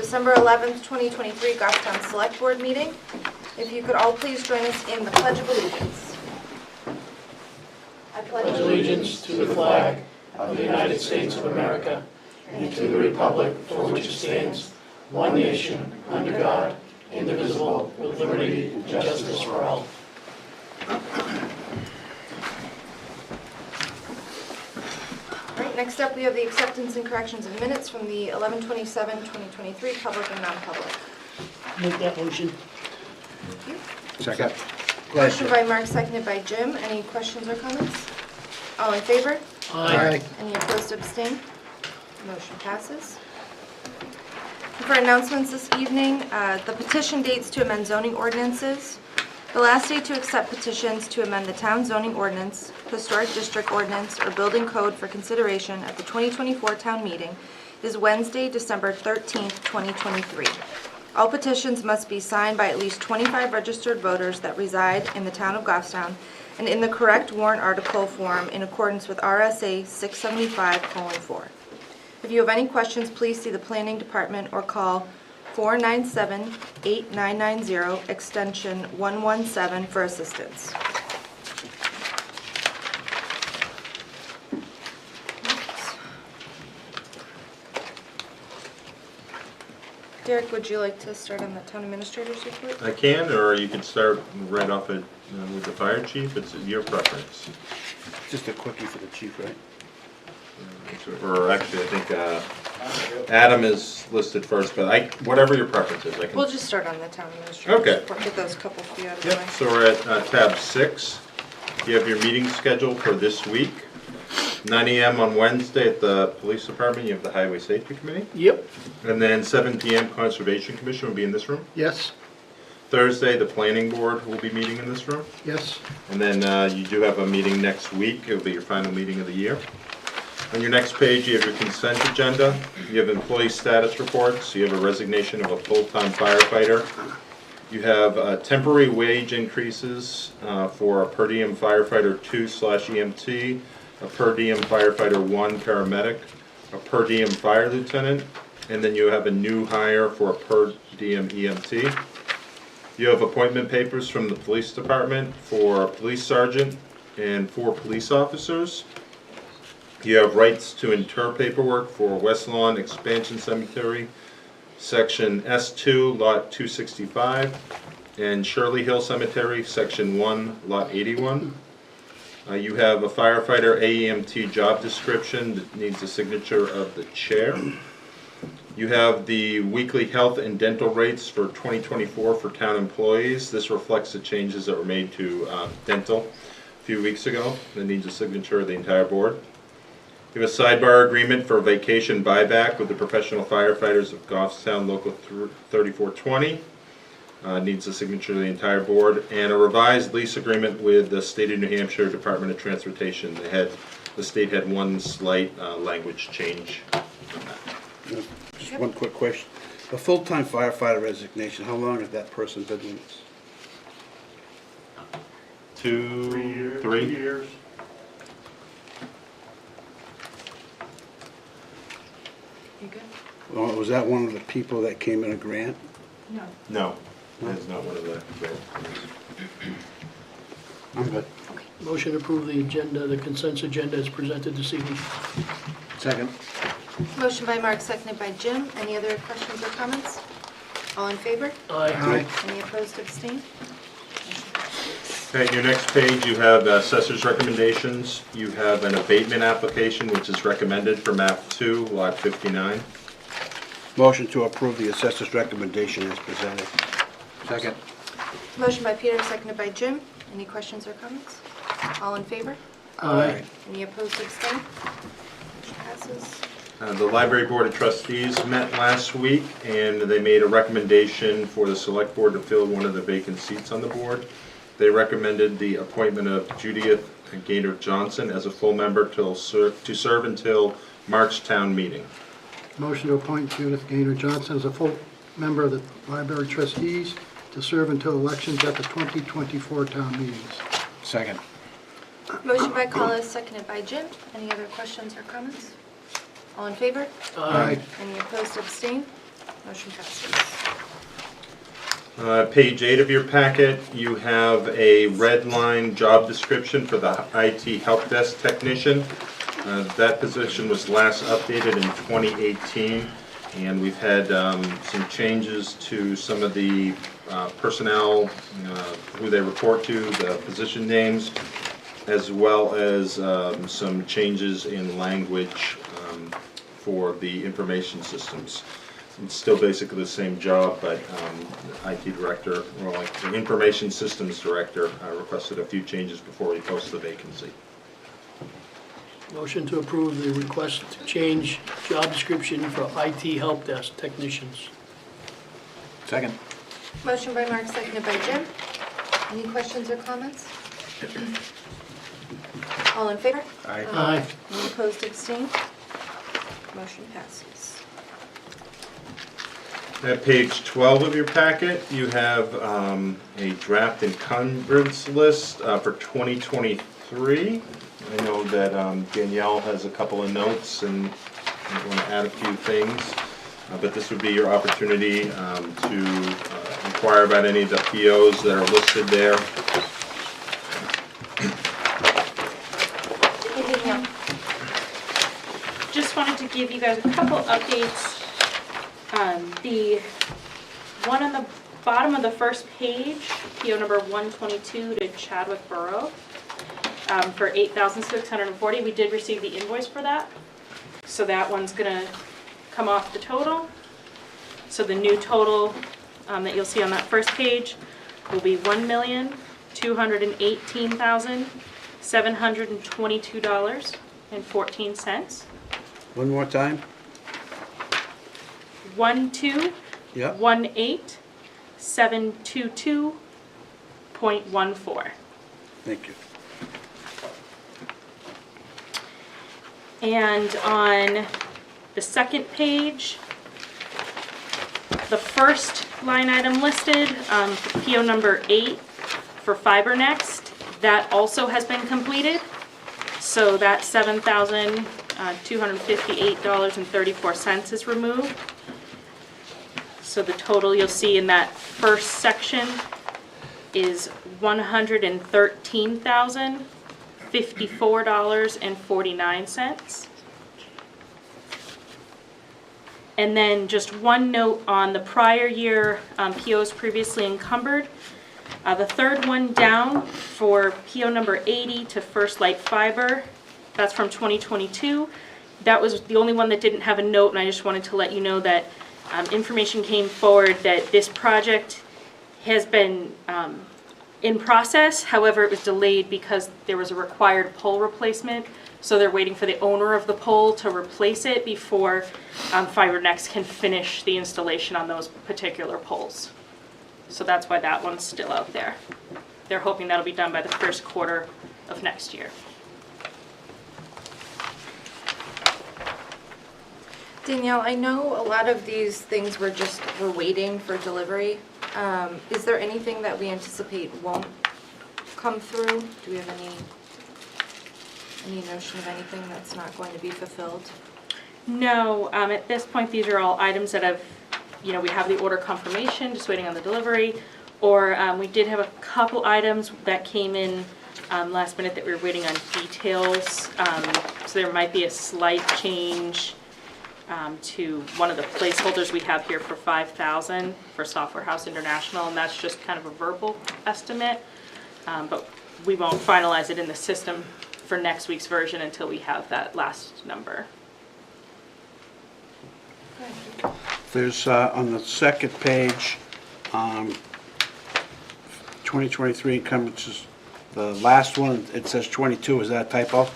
December 11th, 2023 Goffstown Select Board meeting. If you could all please join us in the Pledge of Allegiance. I pledge Allegiance to the flag of the United States of America and to the republic for which it stands, one nation, under God, indivisible, with liberty and justice for all. All right, next up we have the acceptance and corrections of minutes from the 11/27/2023 public and non-public. Make that motion. Thank you. Second. Motion by Mark, seconded by Jim. Any questions or comments? All in favor? Aye. Any opposed, abstain? Motion passes. For announcements this evening, the petition dates to amend zoning ordinances. The last day to accept petitions to amend the town zoning ordinance, historic district ordinance, or building code for consideration at the 2024 town meeting is Wednesday, December 13th, 2023. All petitions must be signed by at least 25 registered voters that reside in the town of Goffstown and in the correct warrant article form in accordance with RSA 675:4. If you have any questions, please see the planning department or call 497-8990, extension 117 for assistance. Derek, would you like to start on the town administrator's report? I can, or you can start right off with the fire chief. It's your preference. Just a quickie for the chief, right? Or actually, I think Adam is listed first, but whatever your preference is, I can. We'll just start on the town administrator's Okay. report. Get those couple for you out of the way. Yep, so we're at tab 6. You have your meeting scheduled for this week. 9 a.m. on Wednesday at the police department, you have the highway safety committee. Yep. And then 7 p.m. conservation commission will be in this room. Yes. Thursday, the planning board will be meeting in this room. Yes. And then you do have a meeting next week. It'll be your final meeting of the year. On your next page, you have your consent agenda. You have employee status reports. You have a resignation of a full-time firefighter. You have temporary wage increases for a per diem firefighter 2/EMT, a per diem firefighter 1 paramedic, a per diem fire lieutenant, and then you have a new hire for a per diem EMT. You have appointment papers from the police department for a police sergeant and 4 police officers. You have rights to inter paperwork for West Lawn Expansion Cemetery, Section S2, Lot 265, and Shirley Hill Cemetery, Section 1, Lot 81. You have a firefighter AEMT job description that needs the signature of the chair. You have the weekly health and dental rates for 2024 for town employees. This reflects the changes that were made to dental a few weeks ago. That needs a signature of the entire board. You have a sidebar agreement for vacation buyback with the professional firefighters of Goffstown Local 3420. Needs a signature of the entire board. And a revised lease agreement with the State of New Hampshire Department of Transportation. The state had one slight language change on that. Just one quick question. A full-time firefighter resignation, how long has that person been with us? 2, 3 3 years. You good? Well, was that one of the people that came in a grant? No, that's not one of the. I'm good. Motion to approve the agenda, the consent agenda as presented this evening. Second. Motion by Mark, seconded by Jim. Any other questions or comments? All in favor? Aye. Any opposed, abstain? Okay, your next page, you have assessor's recommendations. You have an abatement application, which is recommended for map 2, lot 59. Motion to approve the assessor's recommendation as presented. Second. Motion by Peter, seconded by Jim. Any questions or comments? All in favor? Aye. Any opposed, abstain? Motion passes. The Library Board of Trustees met last week, and they made a recommendation for the Select Board to fill one of the vacant seats on the board. They recommended the appointment of Judith Gaynor Johnson as a full member to serve until March town meeting. Motion to appoint Judith Gaynor Johnson as a full member of the Library Trustees to serve until elections at the 2024 town meetings. Second. Motion by Collis, seconded by Jim. Any other questions or comments? All in favor? Aye. Any opposed, abstain? Motion passes. Page 8 of your packet, you have a red line job description for the IT help desk technician. That position was last updated in 2018, and we've had some changes to some of the personnel, who they report to, the position names, as well as some changes in language for the information systems. It's still basically the same job, but IT director, or like the information systems director, requested a few changes before we post the vacancy. Motion to approve the request to change job description for IT help desk technicians. Second. Motion by Mark, seconded by Jim. Any questions or comments? All in favor? Aye. Any opposed, abstained? Motion passes. At page 12 of your packet, you have a draft encumbrance list for 2023. I know that Danielle has a couple of notes and I want to add a few things, but this would be your opportunity to inquire about any of the POs that are listed there. Hey, Danielle. Just wanted to give you guys a couple updates. The one on the bottom of the first page, PO number 122 to Chadwick Borough, for $8,640. We did receive the invoice for that. So that one's gonna come off the total. So the new total that you'll see on that first page will be $1,218,722.14. One more time? 1,218,722.14. Thank you. And on the second page, the first line item listed, PO number 8 for FiberNext, that also has been completed. So that $7,258.34 is removed. So the total you'll see in that first section is $113,054.49. And then just one note on the prior year POs previously encumbered. The third one down for PO number 80 to First Light Fiber, that's from 2022. That was the only one that didn't have a note, and I just wanted to let you know that information came forward that this project has been in process. However, it was delayed because there was a required pole replacement. So they're waiting for the owner of the pole to replace it before FiberNext can finish the installation on those particular poles. So that's why that one's still out there. They're hoping that'll be done by the first quarter of next year. Danielle, I know a lot of these things we're waiting for delivery. Is there anything that we anticipate won't come through? Do we have any notion of anything that's not going to be fulfilled? No, at this point, these are all items that have, we have the order confirmation, just waiting on the delivery. Or we did have a couple items that came in last minute that we were waiting on details. So there might be a slight change to one of the placeholders we have here for $5,000 for Software House International, and that's just kind of a verbal estimate. But we won't finalize it in the system for next week's version until we have that last number. There's, on the second page, 2023 encumbrances, the last one, it says 22, is that a typo?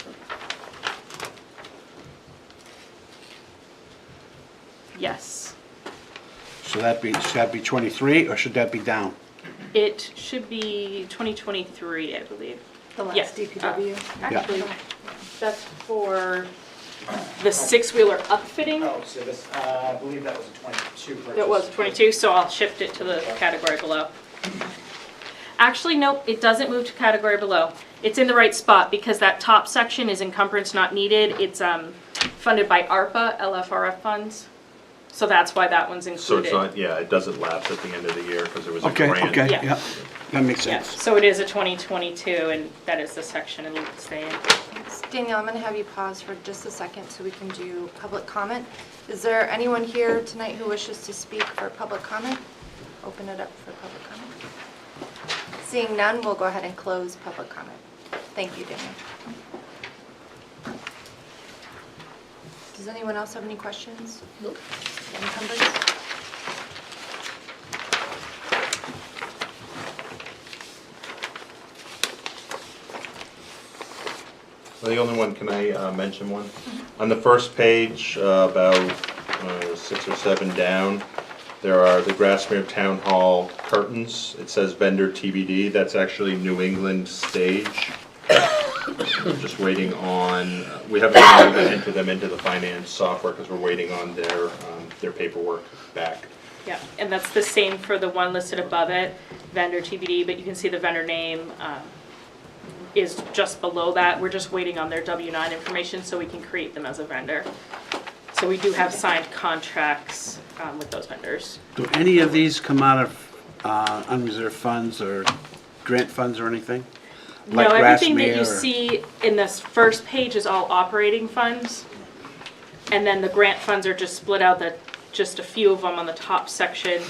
Yes. So should that be 23, or should that be down? It should be 2023, I believe. The last Yes. DPW? Actually, that's for the six-wheeler upfitting. Oh, so this, I believe that was a 22 purchase. It was 22, so I'll shift it to the category below. Actually, nope, it doesn't move to category below. It's in the right spot because that top section is encumbrance not needed. It's funded by ARPA, LFRF funds. So that's why that one's So included. it's not, yeah, it doesn't lapse at the end of the year because it was a Okay, grant. okay, Yeah. yeah, that makes Yeah, sense. so it is a 2022, and that is the section it'll stay in. Danielle, I'm going to have you pause for just a second so we can do public comment. Is there anyone here tonight who wishes to speak for public comment? Open it up for public comment. Seeing none, we'll go ahead and close public comment. Thank you, Danielle. Does anyone else have any questions? Nope. Encumbrance? Well, the only one, can I mention one? On the first page, about 6 or 7 down, there are the Grassmere Town Hall curtains. It says vendor TBD, that's actually New England Stage. Just waiting on, we haven't been able to enter them into the finance software because we're waiting on their paperwork back. Yeah, and that's the same for the one listed above it, vendor TBD, but you can see the vendor name is just below that. We're just waiting on their W-9 information so we can create them as a vendor. So we do have signed contracts with those vendors. Do any of these come out of unreserved funds or grant funds or anything? Like No, everything that Grassmere you or- see in this first page is all operating funds. And then the grant funds are just split out, just a few of them on the top section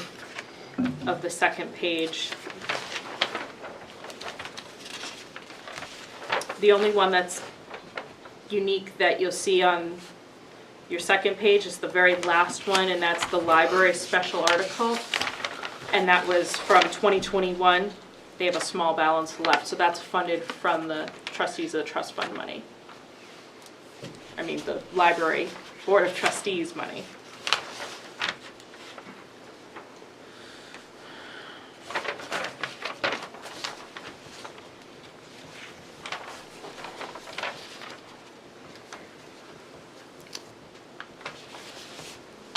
of the second page. The only one that's unique that you'll see on your second page is the very last one, and that's the library special article. And that was from 2021. They have a small balance left, so that's funded from the trustees of the trust fund money. I mean, the library board of trustees money.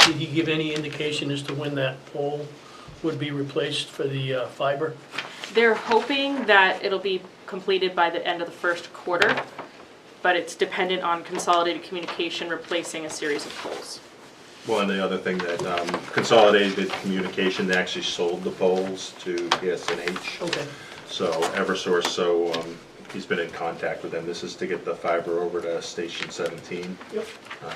Did he give any indication as to when that pole would be replaced for the fiber? They're hoping that it'll be completed by the end of the first quarter, but it's dependent on Consolidated Communication replacing a series of poles. Well, and the other thing that Consolidated Communication, they actually sold the poles to PSNH. Okay. So Eversource, he's been in contact with them. This is to get the fiber over to Station 17. Yep,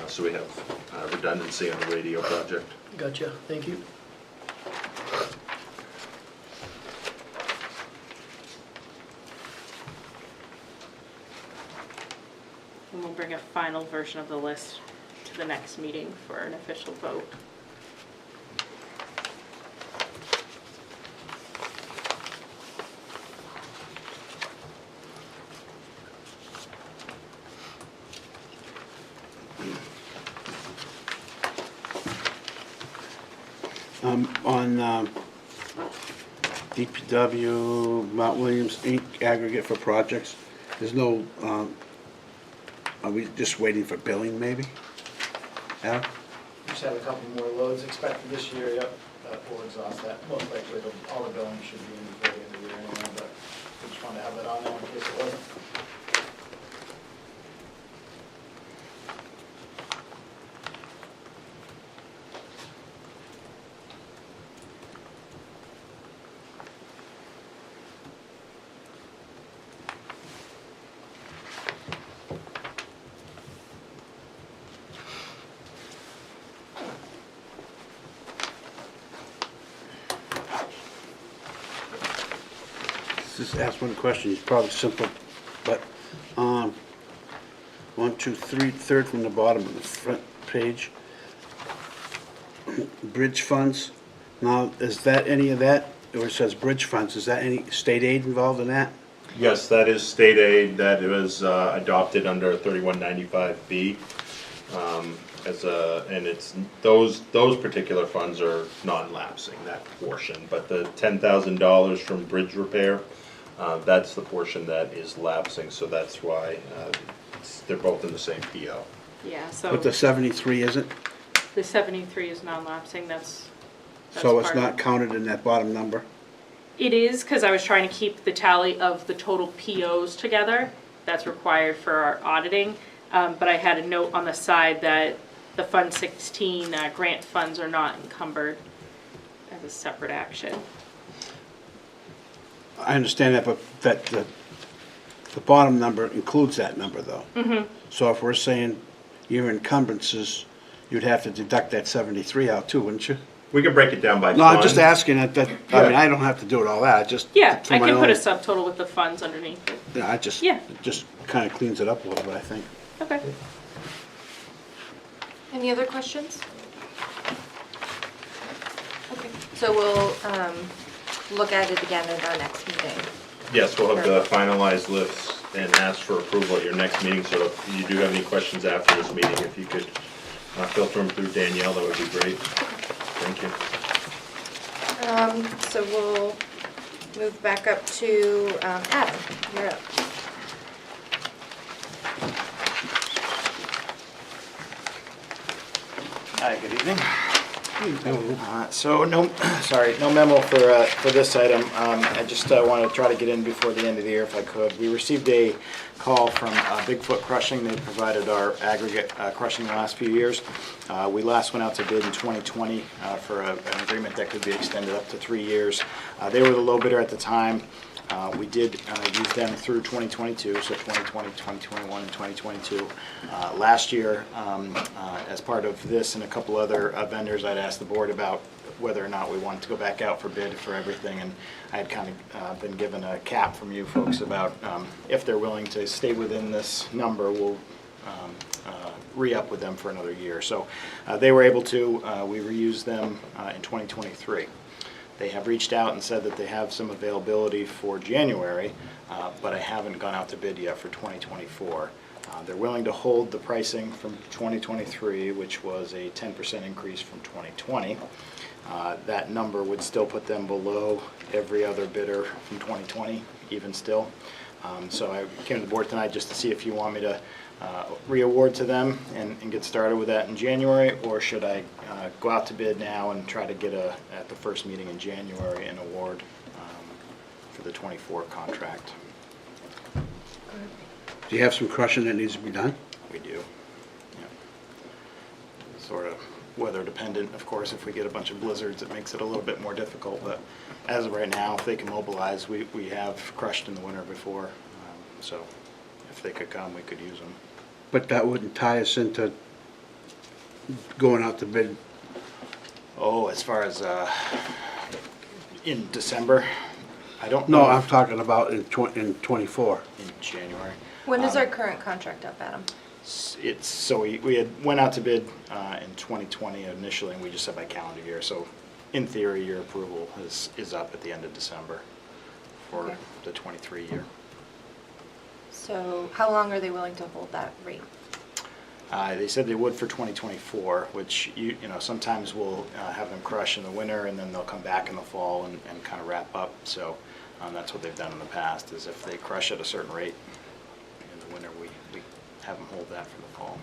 So we have redundancy on the radio project. gotcha, thank you. And we'll bring a final version of the list to the next meeting for an official vote. On DPW, Mount Williams Inc. aggregate for projects, there's no, are we just waiting for billing maybe? Al? Just have a couple more loads expected this year, yep, we'll exhaust that. Most likely, all the billing should be in before the end of the year anyway, but we just wanted to have that on there in case it wasn't. Just ask one question, it's probably simple, but, 1, 2, 3, third from the bottom of the front page. Bridge funds, now, is that any of that, where it says bridge funds, is that any state aid involved in that? Yes, that is state aid that was adopted under 3195B. And it's, those particular funds are non-lapsing, that portion. But the $10,000 from bridge repair, that's the portion that is lapsing, so that's why they're both in the same PO. Yeah, so But the 73 isn't, the 73 is non-lapsing, that's so it's part of not it. counted in that bottom number? It is, because I was trying to keep the tally of the total POs together. That's required for our auditing. But I had a note on the side that the Fund 16 grant funds are not encumbered as a separate action. I understand that, but that, the bottom number includes that number, though. Mm-hmm. So if we're saying your encumbrances, you'd have to deduct that 73 out too, wouldn't you? We can break it down by No, I'm just fund. asking that, I mean, I don't have to do it all that, I just. Yeah, for I my can put a own- subtotal with the funds underneath it. Yeah, I just, Yeah. it just kind of cleans it up a little bit, I think. Okay. Any other questions? Okay, so we'll look at it again at our next meeting. Yes, we'll have the finalized lists and ask for approval at your next meeting, so if you do have any questions after this meeting, if you could filter them through Danielle, that would be great. Thank you. So we'll move back up to Adam, you're up. Hi, good evening. So no, sorry, no memo for this item. I just want to try to get in before the end of the year if I could. We received a call from Bigfoot Crushing. They provided our aggregate crushing the last few years. We last went out to bid in 2020 for an agreement that could be extended up to 3 years. They were the low bidder at the time. We did use them through 2022, so 2020, 2021, and 2022. Last year, as part of this and a couple other vendors, I'd asked the board about whether or not we wanted to go back out for bid for everything, and I had kind of been given a cap from you folks about if they're willing to stay within this number, we'll re-up with them for another year. So they were able to. We reused them in 2023. They have reached out and said that they have some availability for January, but I haven't gone out to bid yet for 2024. They're willing to hold the pricing from 2023, which was a 10% increase from 2020. That number would still put them below every other bidder from 2020, even still. So I came to the board tonight just to see if you want me to re-award to them and get started with that in January, or should I go out to bid now and try to get at the first meeting in January, an award for the 24 contract? Do you have some crushing that needs to be done? We do. Yeah. Sort of weather dependent, of course. If we get a bunch of blizzards, it makes it a little bit more difficult, but as of right now, if they can mobilize, we have crushed in the winter before, so if they could come, we could use them. But that wouldn't tie us into going out to bid. Oh, as far as in December, I don't know. No, I'm talking about in 24. In January. When is our current contract up, Adam? It's, so we had went out to bid in 2020 initially, and we just said by calendar year. So in theory, your approval is up at the end of December for Okay. the 23 year. So how long are they willing to hold that rate? They said they would for 2024, which you know sometimes we'll have them crush in the winter, and then they'll come back in the fall and kind of wrap up. So that's what they've done in the past, is if they crush at a certain rate in the winter, we have them hold that for the fall.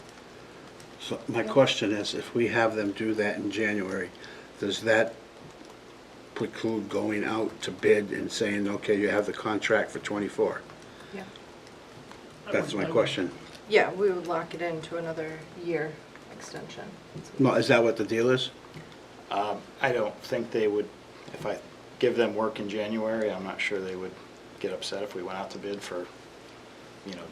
So my question is, if we have them do that in January, does that preclude going out to bid and saying, okay, you have the contract for 24? Yeah. That's my question. Yeah, we would lock it into another year extension. No, is that what the deal is? I don't think they would, if I give them work in January, I'm not sure they would get upset if we went out to bid for, you know,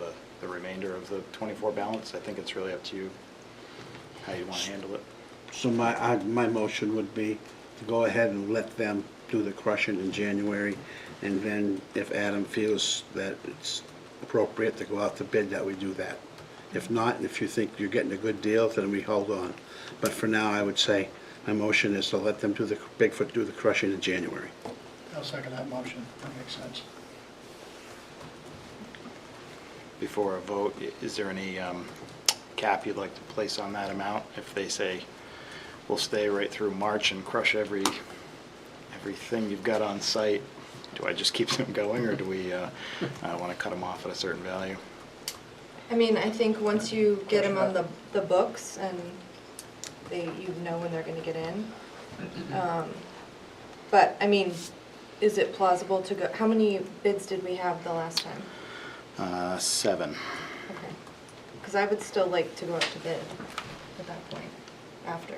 the remainder of the 24 balance. I think it's really up to you how you want to handle it. So my motion would be to go ahead and let them do the crushing in January, and then if Adam feels that it's appropriate to go out to bid, that we do that. If not, if you think you're getting a good deal, then we hold on. But for now, I would say my motion is to let them do Bigfoot do the crushing in January. I'll second that motion. That makes sense. Before a vote, is there any cap you'd like to place on that amount? If they say, we'll stay right through March and crush everything you've got on site, do I just keep them going, or do we want to cut them off at a certain value? I mean, I think once you get them on the books and you know when they're gonna get in. But, I mean, is it plausible to go, how many bids did we have the last time? 7. Okay. Because I would still like to go out to bid at that point. after.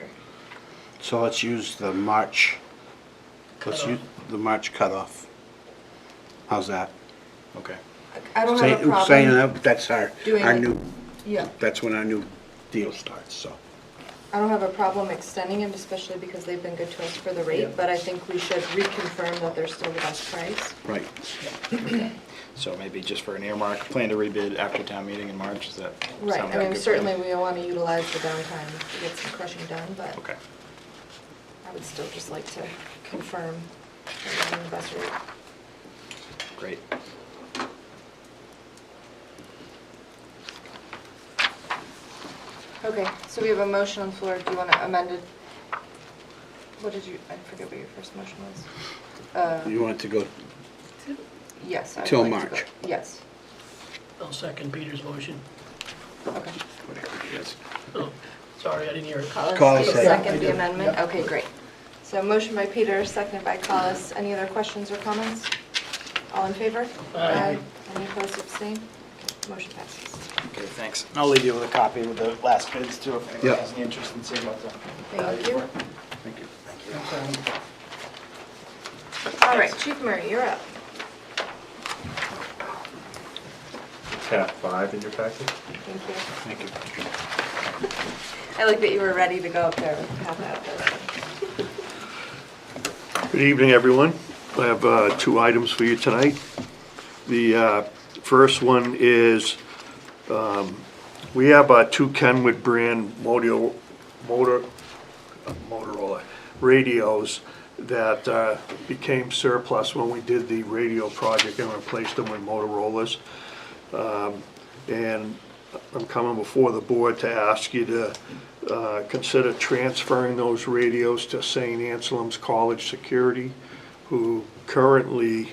So let's use the March, let's use the March cutoff. How's that? Okay. I don't have a Saying problem. that, that's our doing it. new, Yeah, that's when our new deal starts, so. I don't have a problem extending them, especially because they've been good to us for the rate, but I think we should reconfirm that they're still the best price. Right. So maybe just for an earmark, plan to rebid after town meeting in March, is that? Right, sound I like mean, a good certainly plan? we want to utilize the downtime to get some crushing done, but Okay. I would still just like to confirm that we're getting the best rate. Great. Okay, so we have a motion on the floor. Do you want to amend it? What did you, I forget what your first motion was. You want to go, Yes. I would Till like to go- March. Yes, I'll second Peter's motion. okay. whatever it is. Oh, sorry, I didn't hear it. Collis, Collis you said- second the amendment? Okay, great. So motion by Peter, seconded by Collis. Any other questions or comments? All in favor? Aye. Any opposed, abstain? Okay, motion passes. Okay, thanks. I'll leave you with a copy with the last bids too, if anyone Yep. has any interest in seeing what the. Thank you. Thank you. All right, Chief Murray, you're up. Tab 5 in your packet. Thank you. Thank you. I like that you were ready to go up there with half out there. Good evening, everyone. I have two items for you tonight. The first one is, we have two Kenwood brand Motorola radios that became surplus when we did the radio project and replaced them with Motorola's. And I'm coming before the board to ask you to consider transferring those radios to St. Anselm's College Security, who currently,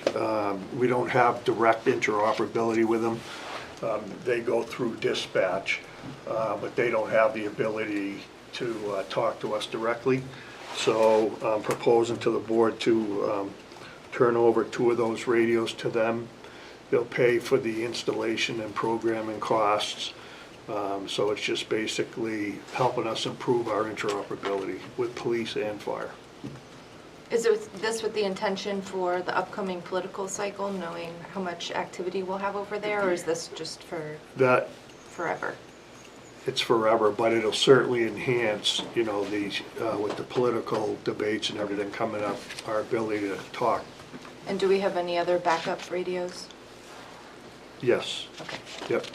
we don't have direct interoperability with them. They go through dispatch, but they don't have the ability to talk to us directly. So I'm proposing to the board to turn over two of those radios to them. They'll pay for the installation and programming costs. So it's just basically helping us improve our interoperability with police and fire. Is this with the intention for the upcoming political cycle, knowing how much activity we'll have over there, or is this just for That, forever? it's forever, but it'll certainly enhance, you know, with the political debates and everything coming up, our ability to talk. And do we have any other backup radios? Yes, Okay. yep.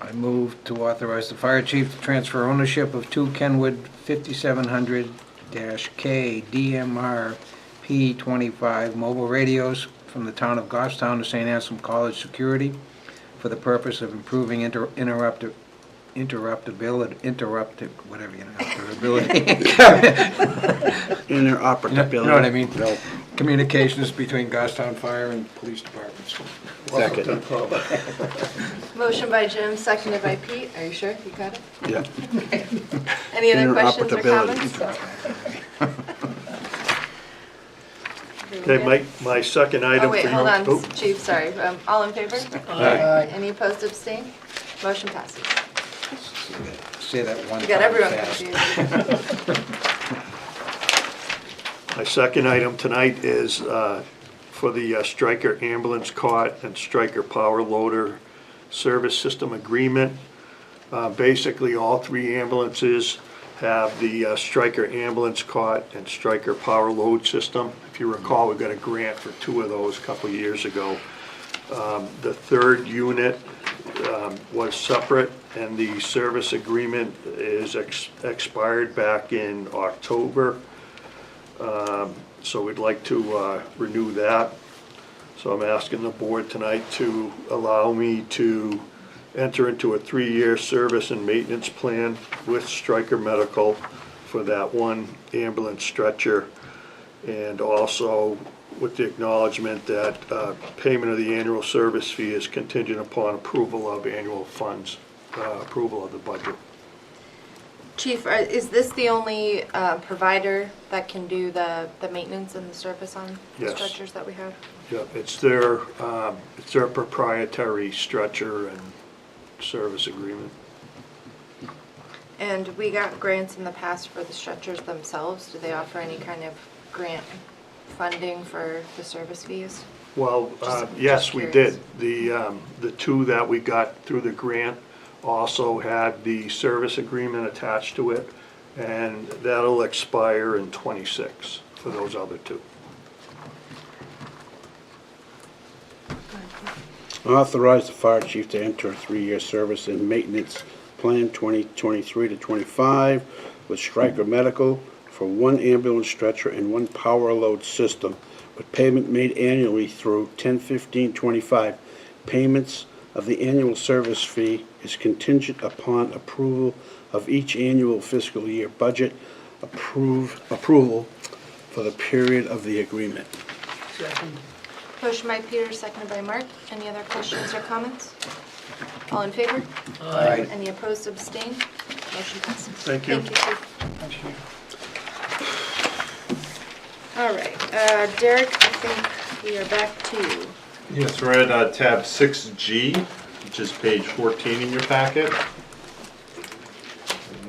I move to authorize the fire chief to transfer ownership of two Kenwood 5700-K DMR P25 mobile radios from the town of Goffstown to St. Anselm College Security for the purpose of improving interoperability. Interoperability. You know what I mean? No. Communications between Goffstown Fire and police departments. Second. Motion by Jim, seconded by Pete. Are you sure? You got it? Yeah. Any other questions or Interoperability. comments? Okay, my second item Oh, for you. wait, hold on, Oh, Chief, sorry. All in favor? Aye. Any opposed, abstain? Motion passes. Say that one time. You got everyone fast. confused. My second item tonight is for the Stryker ambulance cot and Stryker power loader service system agreement. Basically, all three ambulances have the Stryker ambulance cot and Stryker power load system. If you recall, we got a grant for two of those a couple of years ago. The third unit was separate, and the service agreement is expired back in October. So we'd like to renew that. So I'm asking the board tonight to allow me to enter into a 3-year service and maintenance plan with Stryker Medical for that one ambulance stretcher. And also with the acknowledgement that payment of the annual service fee is contingent upon approval of annual funds, approval of the budget. Chief, is this the only provider that can do the maintenance and the service on the Yes. stretchers that we have? Yeah, it's their proprietary stretcher and service agreement. And we got grants in the past for the stretchers themselves. Do they offer any kind of grant funding for the service fees? Well, Just yes, we curious. did. The two that we got through the grant also had the service agreement attached to it, and that'll expire in '26 for those other two. Authorize the fire chief to enter a 3-year service and maintenance plan 2023 to 25 with Stryker Medical for 1 ambulance stretcher and 1 power load system, with payment made annually through 10/15/25. Payments of the annual service fee is contingent upon approval of each annual fiscal year budget, approval for the period of the agreement. Second. Motion by Peter, seconded by Mark. Any other questions or comments? All in favor? Aye. Any opposed, abstained? Motion passes. Thank you. Thank you, Chief. All right, Derek, I think we are back to you. Yes, we're at tab 6G, which is page 14 in your packet.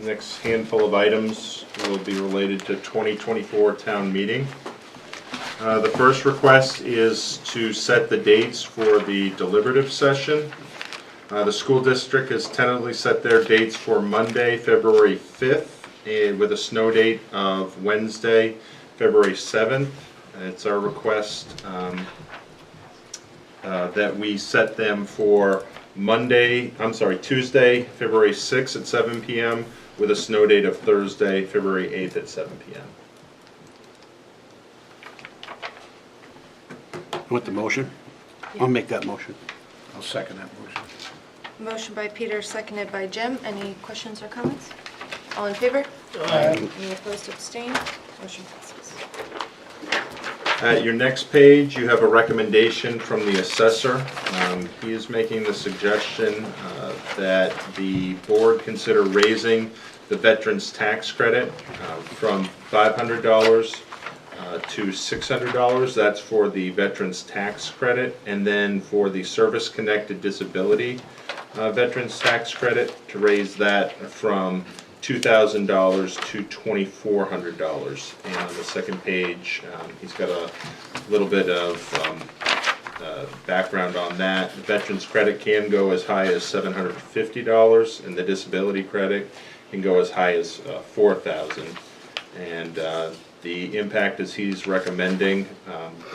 The next handful of items will be related to 2024 town meeting. The first request is to set the dates for the deliberative session. The school district has tentatively set their dates for Monday, February 5th, with a snow date of Wednesday, February 7th. It's our request that we set them for Tuesday, February 6th at 7 p.m. with a snow date of Thursday, February 8th at 7 p.m. Want the motion? I'll make that motion. I'll second that motion. Motion by Peter, seconded by Jim. Any questions or comments? All in favor? Aye. Any opposed, abstained? Motion passes. At your next page, you have a recommendation from the assessor. He is making the suggestion that the board consider raising the veterans tax credit from $500 to $600. That's for the veterans tax credit, and then for the service-connected disability veterans tax credit, to raise that from $2,000 to $2,400. And on the second page, he's got a little bit of background on that. The veterans credit can go as high as $750, and the disability credit can go as high as $4,000. And the impact, as he's recommending,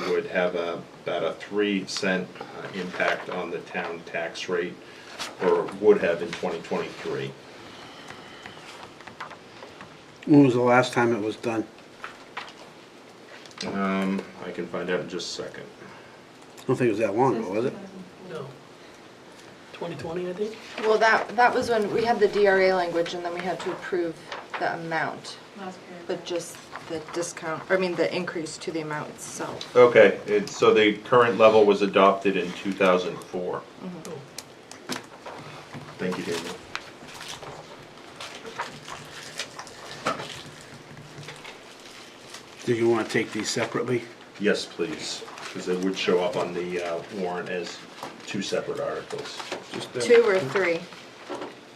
would have about a 3-cent impact on the town tax rate, or would have in 2023. When was the last time it was done? I can find out in just a second. I don't think it was that long ago, was it? No. 2020, I think? Well, that was when we had the DRA language, and then we had to approve the amount, but just the discount, the increase to the amount itself. Okay, so the current level was adopted in 2004. Thank you, Daniel. Do you want to take these separately? Yes, please, because it would show up on the warrant as 2 separate articles. Just, 2 or 3?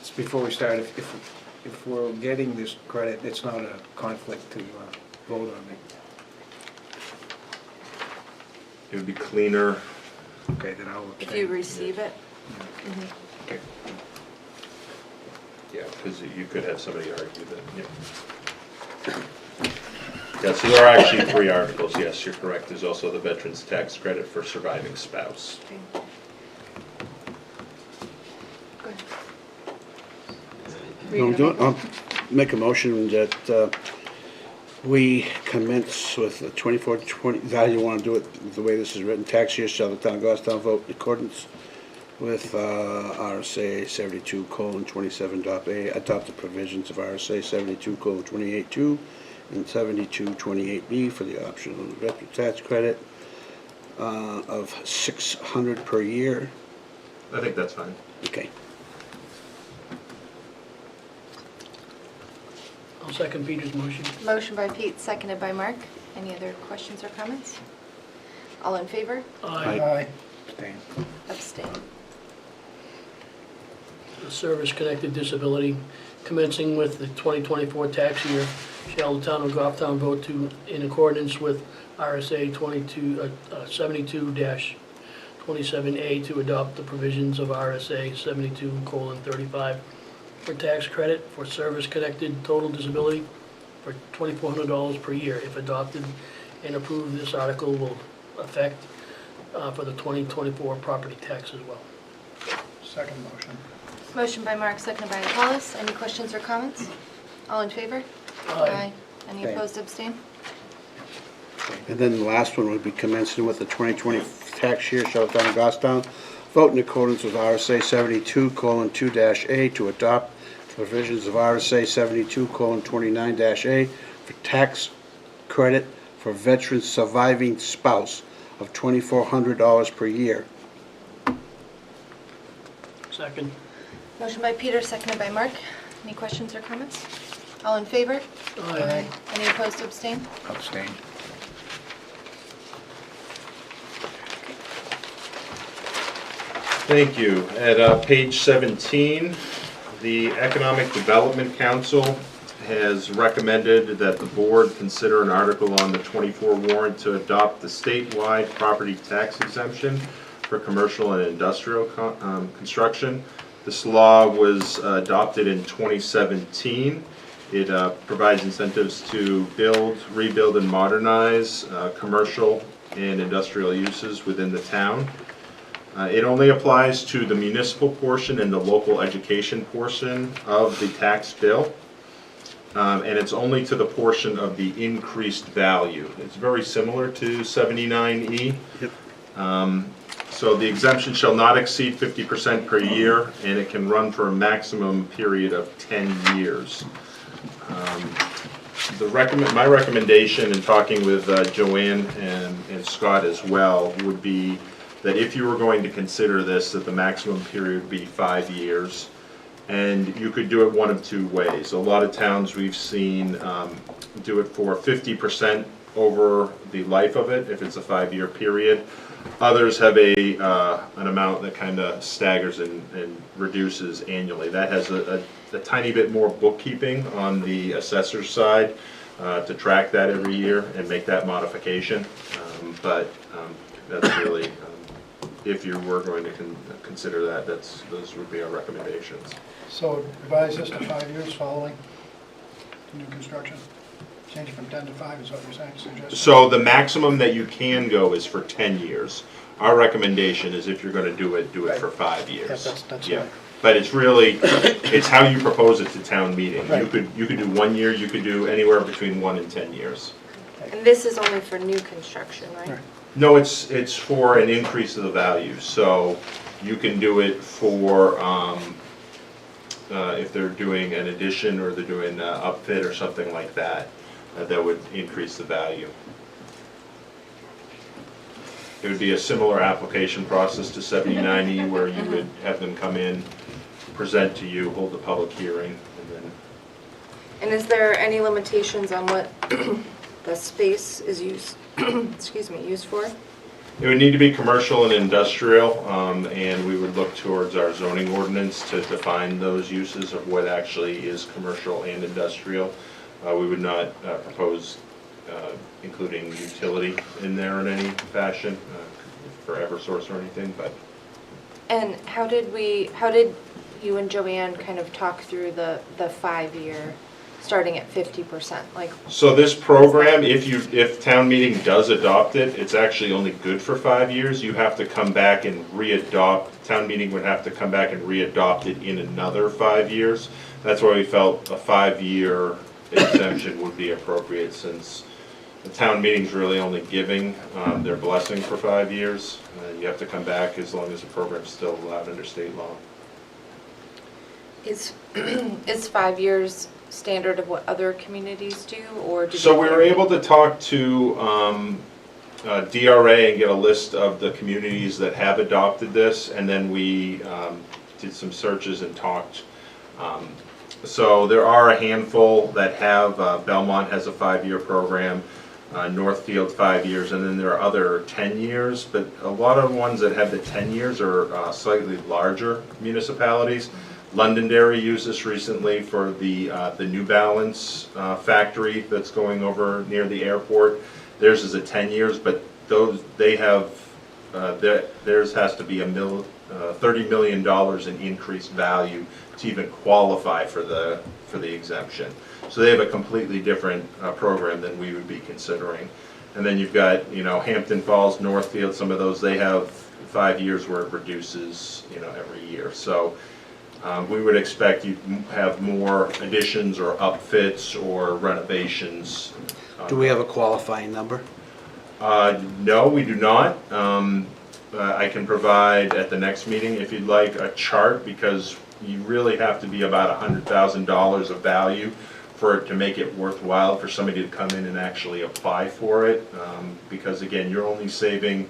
just before we start, if we're getting this credit, it's not a conflict to vote on it. It would be cleaner. Okay, then I'll abstain. If you receive it? Okay. Yeah, because you could have somebody argue that, yeah, so there are actually 3 articles, yes, you're correct. There's also the veterans tax credit for surviving spouse. Okay. Go ahead. Were you gonna make- I'll make a motion that we commence with the 24-20, how you want to do it, the way this is written, tax year shall the town of Goffstown vote in accordance with RSA 72:27.a, adopt the provisions of RSA 72:28.2 and 72:28b for the option of the veteran tax credit of $600 per year. I think that's fine. Okay. I'll second Peter's motion. Motion by Pete, seconded by Mark. Any other questions or comments? All in favor? Aye. Abstain. Abstain. the service-connected disability commencing with the 2024 tax year. Shall the town of Goffstown vote to, in accordance with RSA 72-27A, to adopt the provisions of RSA 72:35 for tax credit for service-connected total disability for $2,400 per year. If adopted and approved, this article will affect for the 2024 property tax as well. Second motion. Motion by Mark, seconded by Apollos. Any questions or comments? All in favor? Aye. Any Aye. opposed, abstain? And then the last one would be commencing with the 2020 tax year, shall the town of Goffstown vote in accordance with RSA 72:2-A to adopt the provisions of RSA 72:29-A for tax credit for veteran surviving spouse of $2,400 per year. Second. Motion by Peter, seconded by Mark. Any questions or comments? All in favor? Aye. Any opposed, abstain? Abstain. Thank you. At page 17, the Economic Development Council has recommended that the board consider an article on the 24 warrant to adopt the statewide property tax exemption for commercial and industrial construction. This law was adopted in 2017. It provides incentives to build, rebuild, and modernize commercial and industrial uses within the town. It only applies to the municipal portion and the local education portion of the tax bill. And it's only to the portion of the increased value. It's very similar to 79E. So the exemption shall not exceed 50% per year, and it can run for a maximum period of 10 years. My recommendation in talking with Joanne and Scott as well would be that if you were going to consider this, that the maximum period would be 5 years. And you could do it one of two ways. A lot of towns we've seen do it for 50% over the life of it, if it's a 5-year period. Others have an amount that kind of staggers and reduces annually. That has a tiny bit more bookkeeping on the assessor's side to track that every year and make that modification. But that's really, if you were going to consider that, those would be our recommendations. So revise this to 5 years following new construction? Change from 10 to 5 is what you're saying, suggesting? So the maximum that you can go is for 10 years. Our recommendation is if you're going to do it for 5 years. Yeah, that's Yeah. right. But it's really, it's how you propose it to town meeting. Right. You could do 1 year, you could do anywhere between 1 and 10 years. And this is only for new construction, right? Right. No, it's for an increase of the value. So you can do it for, if they're doing an addition or they're doing upfit or something like that, that would increase the value. It would be a similar application process to 79E where you would have them come in, present to you, hold a public hearing, and then And is there any limitations on what the space is used, used for? it would need to be commercial and industrial, and we would look towards our zoning ordinance to define those uses of what actually is commercial and industrial. We would not propose including utility in there in any fashion for Eversource or anything, but And how did you and Joanne kind of talk through the 5-year, starting at 50%? Like, so this program, if town meeting does adopt it, it's actually only good for 5 years. You have to come back and town meeting would have to come back and re-adopt it in another 5 years. That's why we felt a 5-year exemption would be appropriate, since the town meeting's really only giving their blessing for 5 years. You have to come back as long as the program's still allowed under state law. is 5 years standard of what other communities do, or do So they- we were able to talk to DRA and get a list of the communities that have adopted this, and then we did some searches and talked. So there are a handful that have, Belmont has a 5-year program, Northfield 5 years, and then there are other 10 years, but a lot of ones that have the 10 years are slightly larger municipalities. Londonderry used this recently for the New Balance factory that's going over near the airport. Theirs is at 10 years, but they have, theirs has to be $30 million in increased value to even qualify for the exemption. So they have a completely different program than we would be considering. And then you've got, Hampton Falls, Northfield, some of those, they have 5 years where it reduces, every year. So we would expect you have more additions or upfits or renovations. Do we have a qualifying number? No, we do not. I can provide at the next meeting, if you'd like, a chart, because you really have to be about $100,000 of value for it to make it worthwhile for somebody to come in and actually apply for it. Because again, you're only saving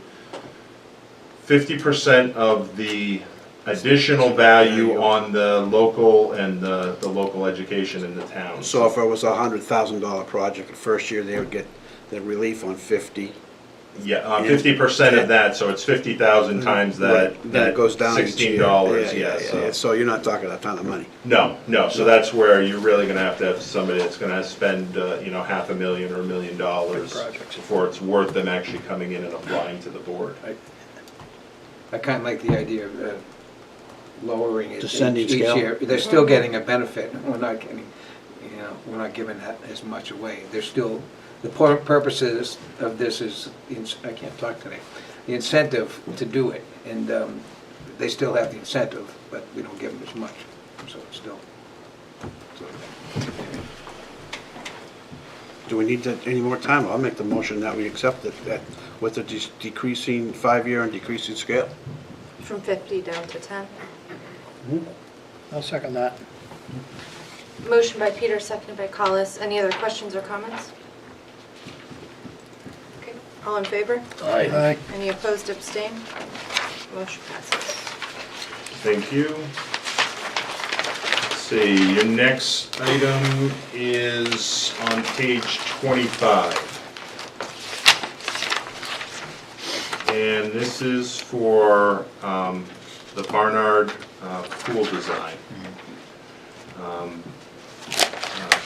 50% of the additional value on the local and the local education in the town. So if it was a $100,000 project, the first year they would get the relief on 50. Yeah, 50% of that, so it's 50,000 times that. Then it goes down each year. $16, Yeah, yeah. So you're not talking a ton of money. No, so that's where you're really gonna have to have somebody that's gonna spend, $500,000 or $1 million before it's worth them actually coming in and applying to the board. I kind of like the idea of lowering it Descending each scale. year. They're still getting a benefit. We're not getting, we're not giving that as much away. They're still, the purposes of this is, I can't talk today, the incentive to do it. And they still have the incentive, but we don't give them as much. So it's still. Do we need any more time? I'll make the motion that we accept it with the decreasing 5-year and decreasing scale. From 50 down to 10. I'll second that. Motion by Peter, seconded by Collis. Any other questions or comments? Okay, all in favor? Aye. Any opposed, abstain? Motion passes. Thank you. Let's see, your next item is on page 25. And this is for the Barnard pool design.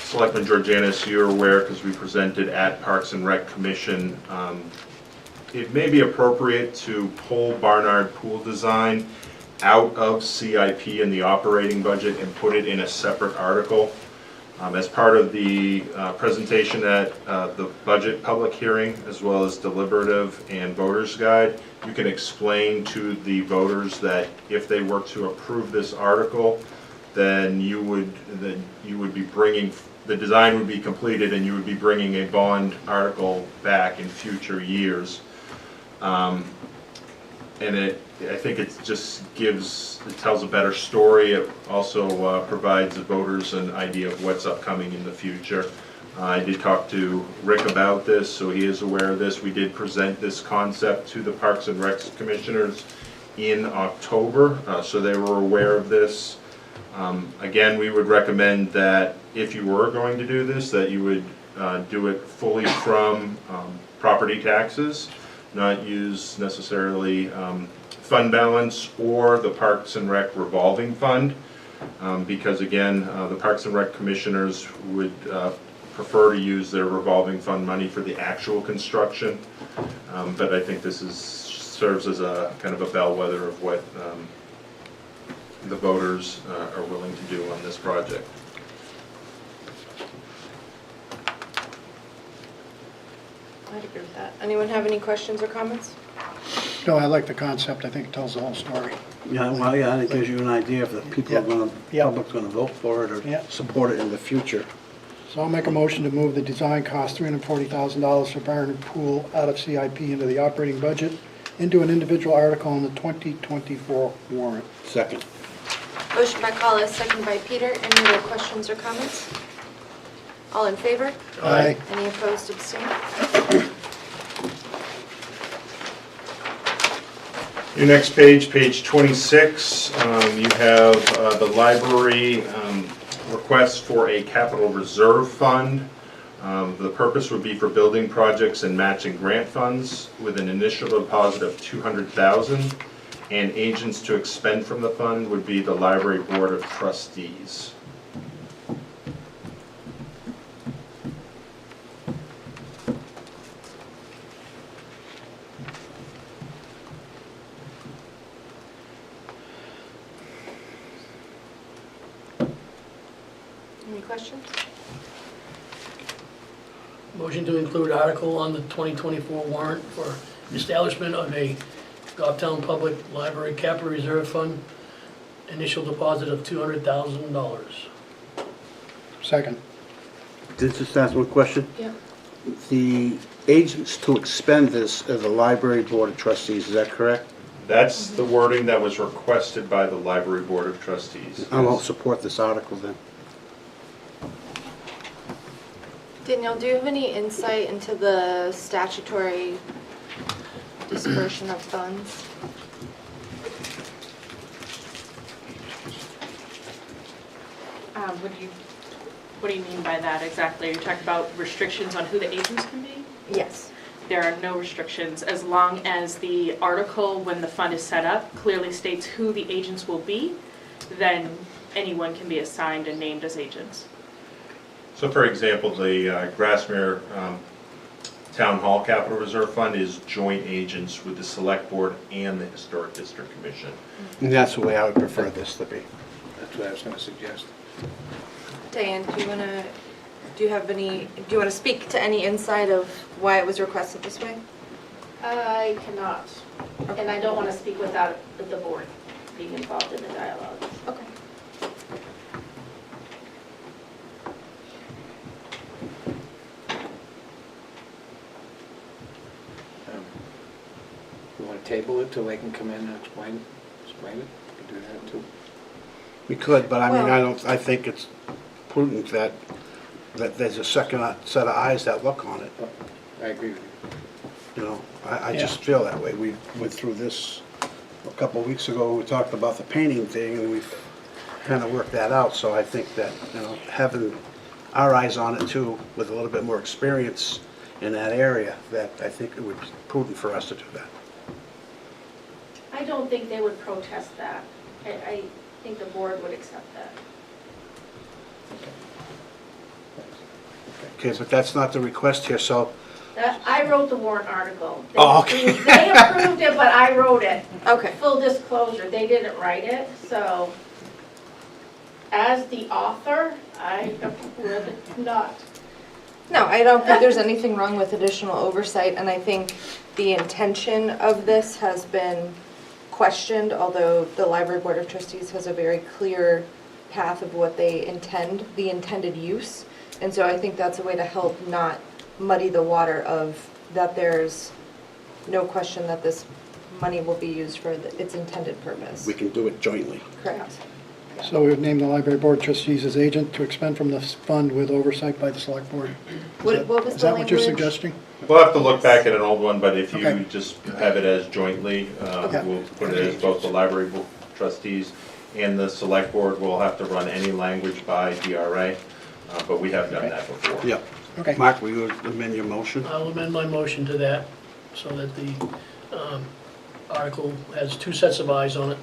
Selectman Georgianis, you're aware because we presented at Parks and Rec Commission, it may be appropriate to pull Barnard pool design out of CIP in the operating budget and put it in a separate article. As part of the presentation at the budget public hearing, as well as deliberative and voters guide, you can explain to the voters that if they were to approve this article, then you would be bringing, the design would be completed and you would be bringing a bond article back in future years. And I think it just tells a better story. It also provides the voters an idea of what's upcoming in the future. I did talk to Rick about this, so he is aware of this. We did present this concept to the Parks and Rec Commissioners in October, so they were aware of this. Again, we would recommend that if you were going to do this, that you would do it fully from property taxes, not use necessarily fund balance or the Parks and Rec revolving fund, because again, the Parks and Rec Commissioners would prefer to use their revolving fund money for the actual construction, but I think this serves as a kind of a bellwether of what the voters are willing to do on this project. I'd agree with that. Anyone have any questions or comments? No, I like the concept. I think it tells the whole story. Yeah, well, yeah, and it gives you an idea if the people are gonna, Yep. public's gonna vote for it or Yep. support it in the future. So I'll make a motion to move the design cost, $340,000 for Barnard Pool out of CIP into the operating budget, into an individual article in the 2024 warrant. Second. Motion by Collis, seconded by Peter. Any other questions or comments? All in favor? Aye. Any opposed, abstain? Your next page, page 26, you have the library request for a capital reserve fund. The purpose would be for building projects and matching grant funds with an initial deposit of $200,000 And agents to expend from the fund would be the Library Board of Trustees. Any questions? Motion to include article on the 2024 warrant for establishment of a Goffstown Public Library Capital Reserve Fund, initial deposit of $200,000. Second. Did just ask one question? Yeah. The agents to expend this are the Library Board of Trustees, is that correct? That's the wording that was requested by the Library Board of Trustees. I won't support this article then. Danielle, do you have any insight into the statutory dispersion of funds? What do you mean by that exactly? Are you talking about restrictions on who the agents can be? Yes. There are no restrictions as long as the article, when the fund is set up, clearly states who the agents will be, then anyone can be assigned and named as agents. So for example, the Grassmere Town Hall Capital Reserve Fund is joint agents with the Select Board and the Historic District Commission. And that's the way I would prefer this to be. That's what I was gonna suggest. Diane, do you want to speak to any insight of why it was requested this way? I cannot, and I don't want to speak without the board being involved in the dialogue. Okay. You wanna table it till they can come in and explain it? You can do that too. We could, but I mean, Well- I think it's prudent that there's a second set of eyes that look on it, I agree with you. you know? I just feel that way. We went through this a couple of weeks ago, we talked about the painting thing, and we've kind of worked that out, so I think that, you know, having our eyes on it too, with a little bit more experience in that area, that I think it would be prudent for us to do that. I don't think they would protest that. I think the board would accept that. Okay, but that's not the request here, so, I wrote the warrant article. They Oh, okay. approved- They approved it, but I wrote it. Okay. Full disclosure, they didn't write it, so as the author, I would not. No, I don't think there's anything wrong with additional oversight, and I think the intention of this has been questioned, although the Library Board of Trustees has a very clear path of what they intend, the intended use. And so I think that's a way to help not muddy the water of that there's no question that this money will be used for its intended purpose. we can do it jointly. Correct. So we would name the Library Board of Trustees as agent to expend from this fund with oversight by the Select Board. What was Is the that what you're language? suggesting? We'll have to look back at an old one, but if you Okay. just have it as jointly, Okay. we'll put it as both the Library Trustees and the Select Board. We'll have to run any language by DRA, but we have done that before. Yep. Okay. Mark, will you amend your motion? I'll amend my motion to that so that the article has two sets of eyes on it,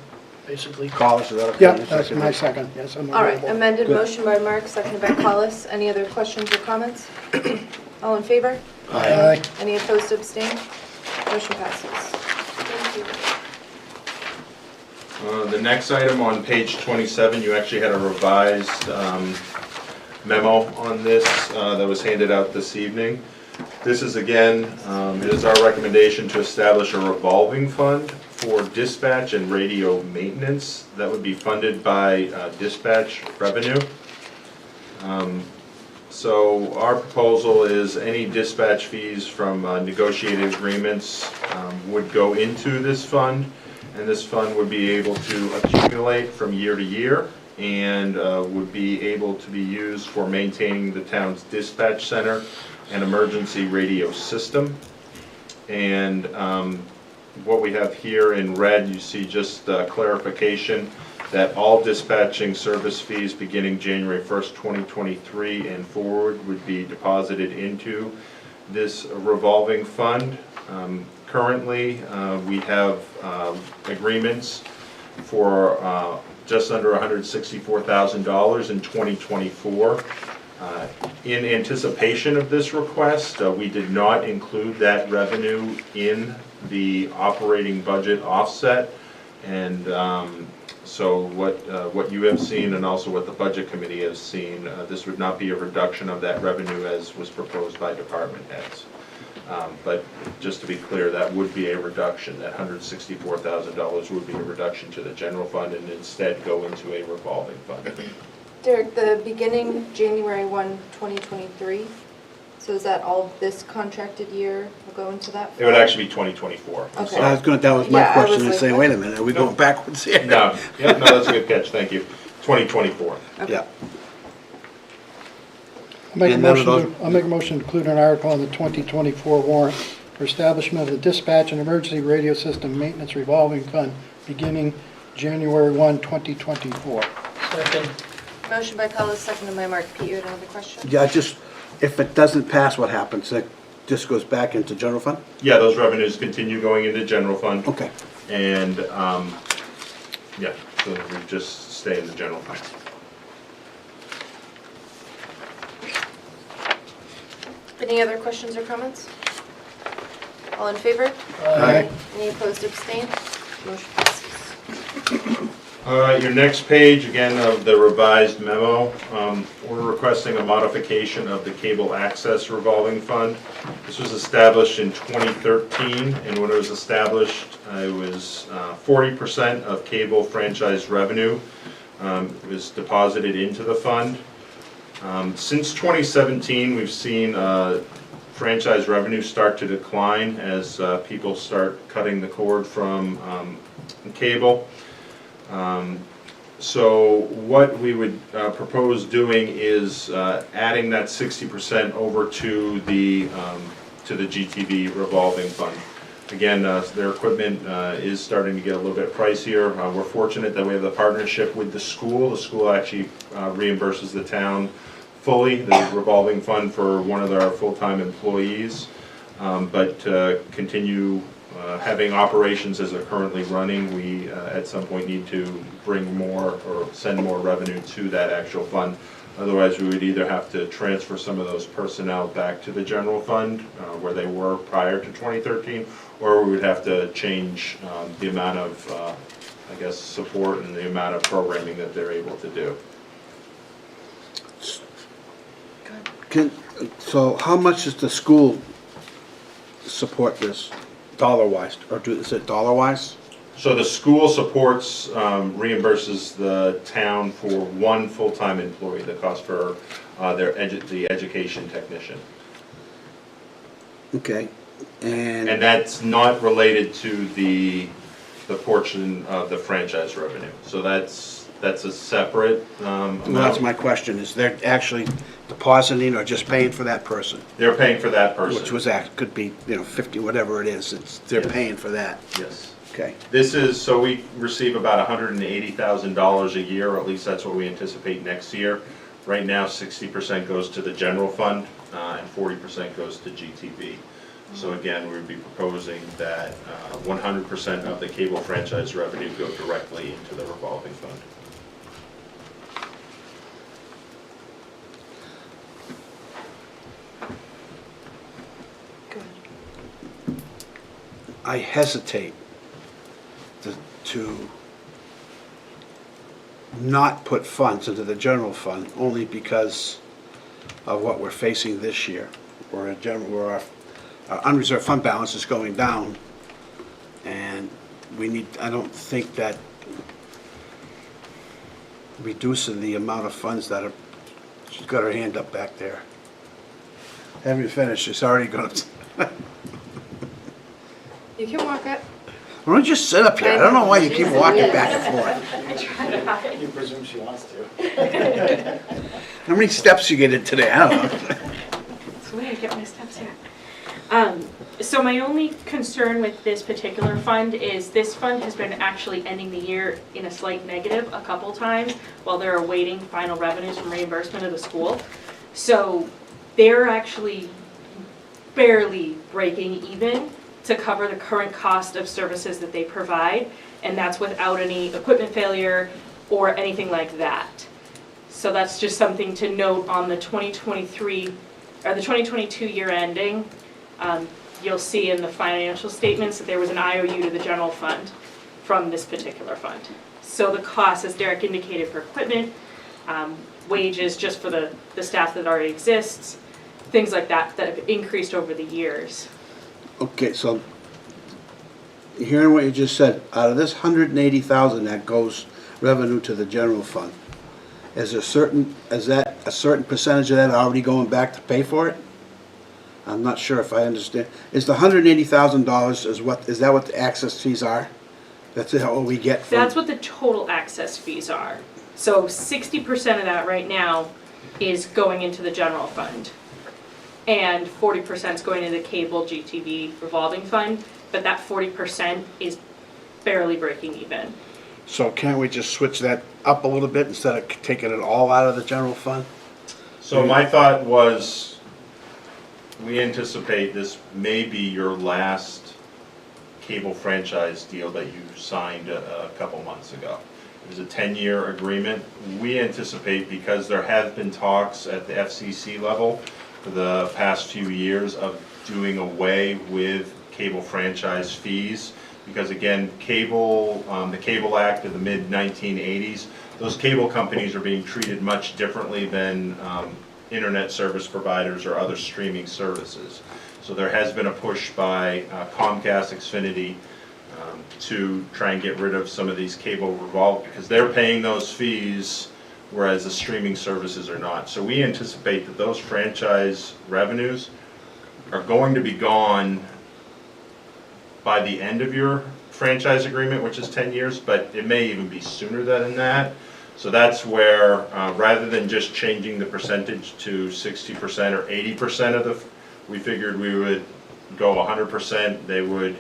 basically. Collis, is that okay? Yeah, that's my second, yes, I'm All right, agreeable. amended Good. motion by Mark, seconded by Collis. Any other questions or comments? All in favor? Aye. Any opposed, abstained? Motion passes. Thank you. The next item on page 27, you actually had a revised memo on this that was handed out this evening. This is again, it is our recommendation to establish a revolving fund for dispatch and radio maintenance that would be funded by dispatch revenue. So our proposal is any dispatch fees from negotiated agreements would go into this fund, and this fund would be able to accumulate from year to year and would be able to be used for maintaining the town's dispatch center and emergency radio system. And what we have here in red, you see just clarification that all dispatching service fees beginning January 1st, 2023 and forward would be deposited into this revolving fund. Currently, we have agreements for just under $164,000 in 2024. In anticipation of this request, we did not include that revenue in the operating budget offset. And so what you have seen and also what the Budget Committee has seen, this would not be a reduction of that revenue as was proposed by department heads. But just to be clear, that would be a reduction. That $164,000 would be a reduction to the general fund and instead go into a revolving fund. Derek, the beginning January 1, 2023, so is that all this contracted year will go into that? It would actually be 2024. I'm Okay. sorry. That was my Yeah, I question, was and like, saying, what? wait a minute, are we going backwards here? No, yep, no, that's a good catch, thank you. 2024. Yeah. I'll make a And none of motion, I'll make a motion to include an article in the 2024 warrant for establishment of the dispatch and emergency radio system maintenance revolving fund beginning January 1, 2024. Second. Motion by Collis, seconded by Mark. Pete, you had another question? Yeah, just, if it doesn't pass, what happens? It just goes back into general fund? Yeah, those revenues continue going into general fund. Okay. And, yeah, so we just stay in the general fund. Any other questions or comments? All in favor? Aye. Any opposed, abstained? Motion passes. All right, your next page, again, of the revised memo, we're requesting a modification of the cable access revolving fund. This was established in 2013, and when it was established, it was 40% of cable franchise revenue was deposited into the fund. Since 2017, we've seen franchise revenue start to decline as people start cutting the cord from cable. So what we would propose doing is adding that 60% over to the GTV revolving fund. Again, their equipment is starting to get a little bit pricier. We're fortunate that we have the partnership with the school. The school actually reimburses the town fully, the revolving fund for one of our full-time employees, but continue having operations as they're currently running. We at some point need to bring more or send more revenue to that actual fund. Otherwise, we would either have to transfer some of those personnel back to the general fund where they were prior to 2013, or we would have to change the amount of, I guess, support and the amount of programming that they're able to do. So how much does the school support this, dollar-wise? Or is it dollar-wise? So the school supports, reimburses the town for one full-time employee, the cost for the education technician. Okay. And And, that's not related to the portion of the franchise revenue. So that's a separate well, that's amount. my question, is they're actually depositing or just paying for that person? They're paying for that person. Which was, could be, 50, whatever it is, they're Yes. paying for that. Yes. Okay. This is, so we receive about $180,000 a year, or at least that's what we anticipate next year. Right now, 60% goes to the general fund, and 40% goes to GTV. So again, we would be proposing that 100% of the cable franchise revenue go directly into the revolving fund. I hesitate to not put funds into the general fund, only because of what we're facing this year, where our unreserved fund balance is going down, and I don't think that reducing the amount of funds that are, she's got her hand up back there. Haven't finished, she's already gonna, You can walk it. why don't you just sit up here? I don't know why you keep walking back and forth. You presume she wants to. How many steps you get in today? I don't know. That's the way I get my steps here. So my only concern with this particular fund is this fund has been actually ending the year in a slight negative a couple times while they're awaiting final revenues from reimbursement of the school. So they're actually barely breaking even to cover the current cost of services that they provide, and that's without any equipment failure or anything like that. So that's just something to note on the 2023, or the 2022 year ending. You'll see in the financial statements that there was an IOU to the general fund from this particular fund. So the cost, as Derek indicated, for equipment, wages just for the staff that already exists, things like that that have increased over the years. Okay, so hearing what you just said, out of this 180,000 that goes revenue to the general fund, is a certain percentage of that already going back to pay for it? I'm not sure if I understand. Is the $180,000 is that what the access fees are? That's what we get from? That's what the total access fees are. So 60% of that right now is going into the general fund. And 40% is going into the cable GTV revolving fund, but that 40% is barely breaking even. So can't we just switch that up a little bit instead of taking it all out of the general fund? So my thought was, we anticipate this may be your last cable franchise deal that you signed a couple months ago. It was a 10-year agreement. We anticipate, because there have been talks at the FCC level for the past few years of doing away with cable franchise fees, because again, the Cable Act of the mid-1980s, those cable companies are being treated much differently than internet service providers or other streaming services. So there has been a push by Comcast, Xfinity, to try and get rid of some of these cable revolve, because they're paying those fees, whereas the streaming services are not. So we anticipate that those franchise revenues are going to be gone by the end of your franchise agreement, which is 10 years, but it may even be sooner than that. So that's where, rather than just changing the percentage to 60% or 80% we figured we would go 100%. They would,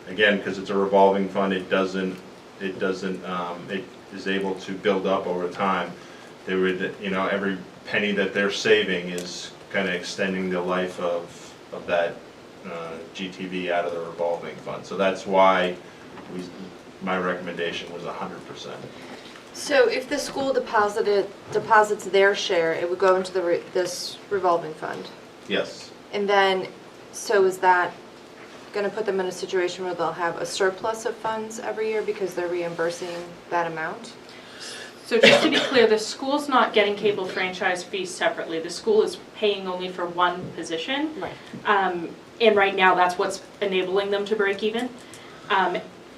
again, because it's a revolving fund, it is able to build up over time. They would, every penny that they're saving is kind of extending the life of that GTV out of the revolving fund. So that's why my recommendation was 100%. So if the school deposits their share, it would go into this revolving fund? Yes. And then, so is that going to put them in a situation where they'll have a surplus of funds every year because they're reimbursing that amount? So just to be clear, the school's not getting cable franchise fees separately. The school is paying only for one position. Right. And right now, that's what's enabling them to break even.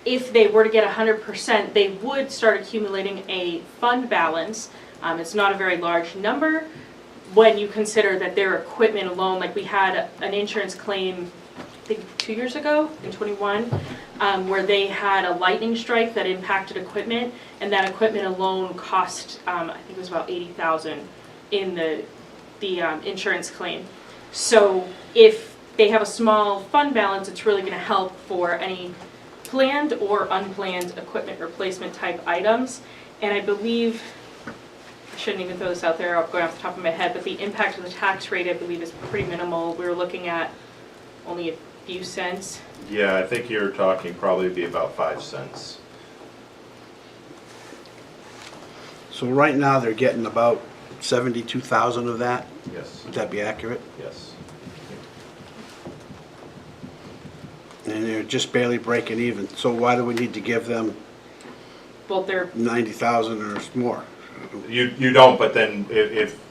If they were to get 100%, they would start accumulating a fund balance. It's not a very large number when you consider that their equipment alone, like we had an insurance claim, I think 2 years ago, in 21, where they had a lightning strike that impacted equipment, and that equipment alone cost, I think it was about $80,000 in the insurance claim. So if they have a small fund balance, it's really going to help for any planned or unplanned equipment replacement type items. And I believe, I shouldn't even throw this out there going off the top of my head, but the impact of the tax rate, I believe, is pretty minimal. We were looking at only a few cents. Yeah, I think you're talking probably be about 5 cents. So right now, they're getting about 72,000 of that? Yes. Would that be accurate? Yes. And they're just barely breaking even. So why do we need to give them Well, they're 90,000 or more? You don't, but then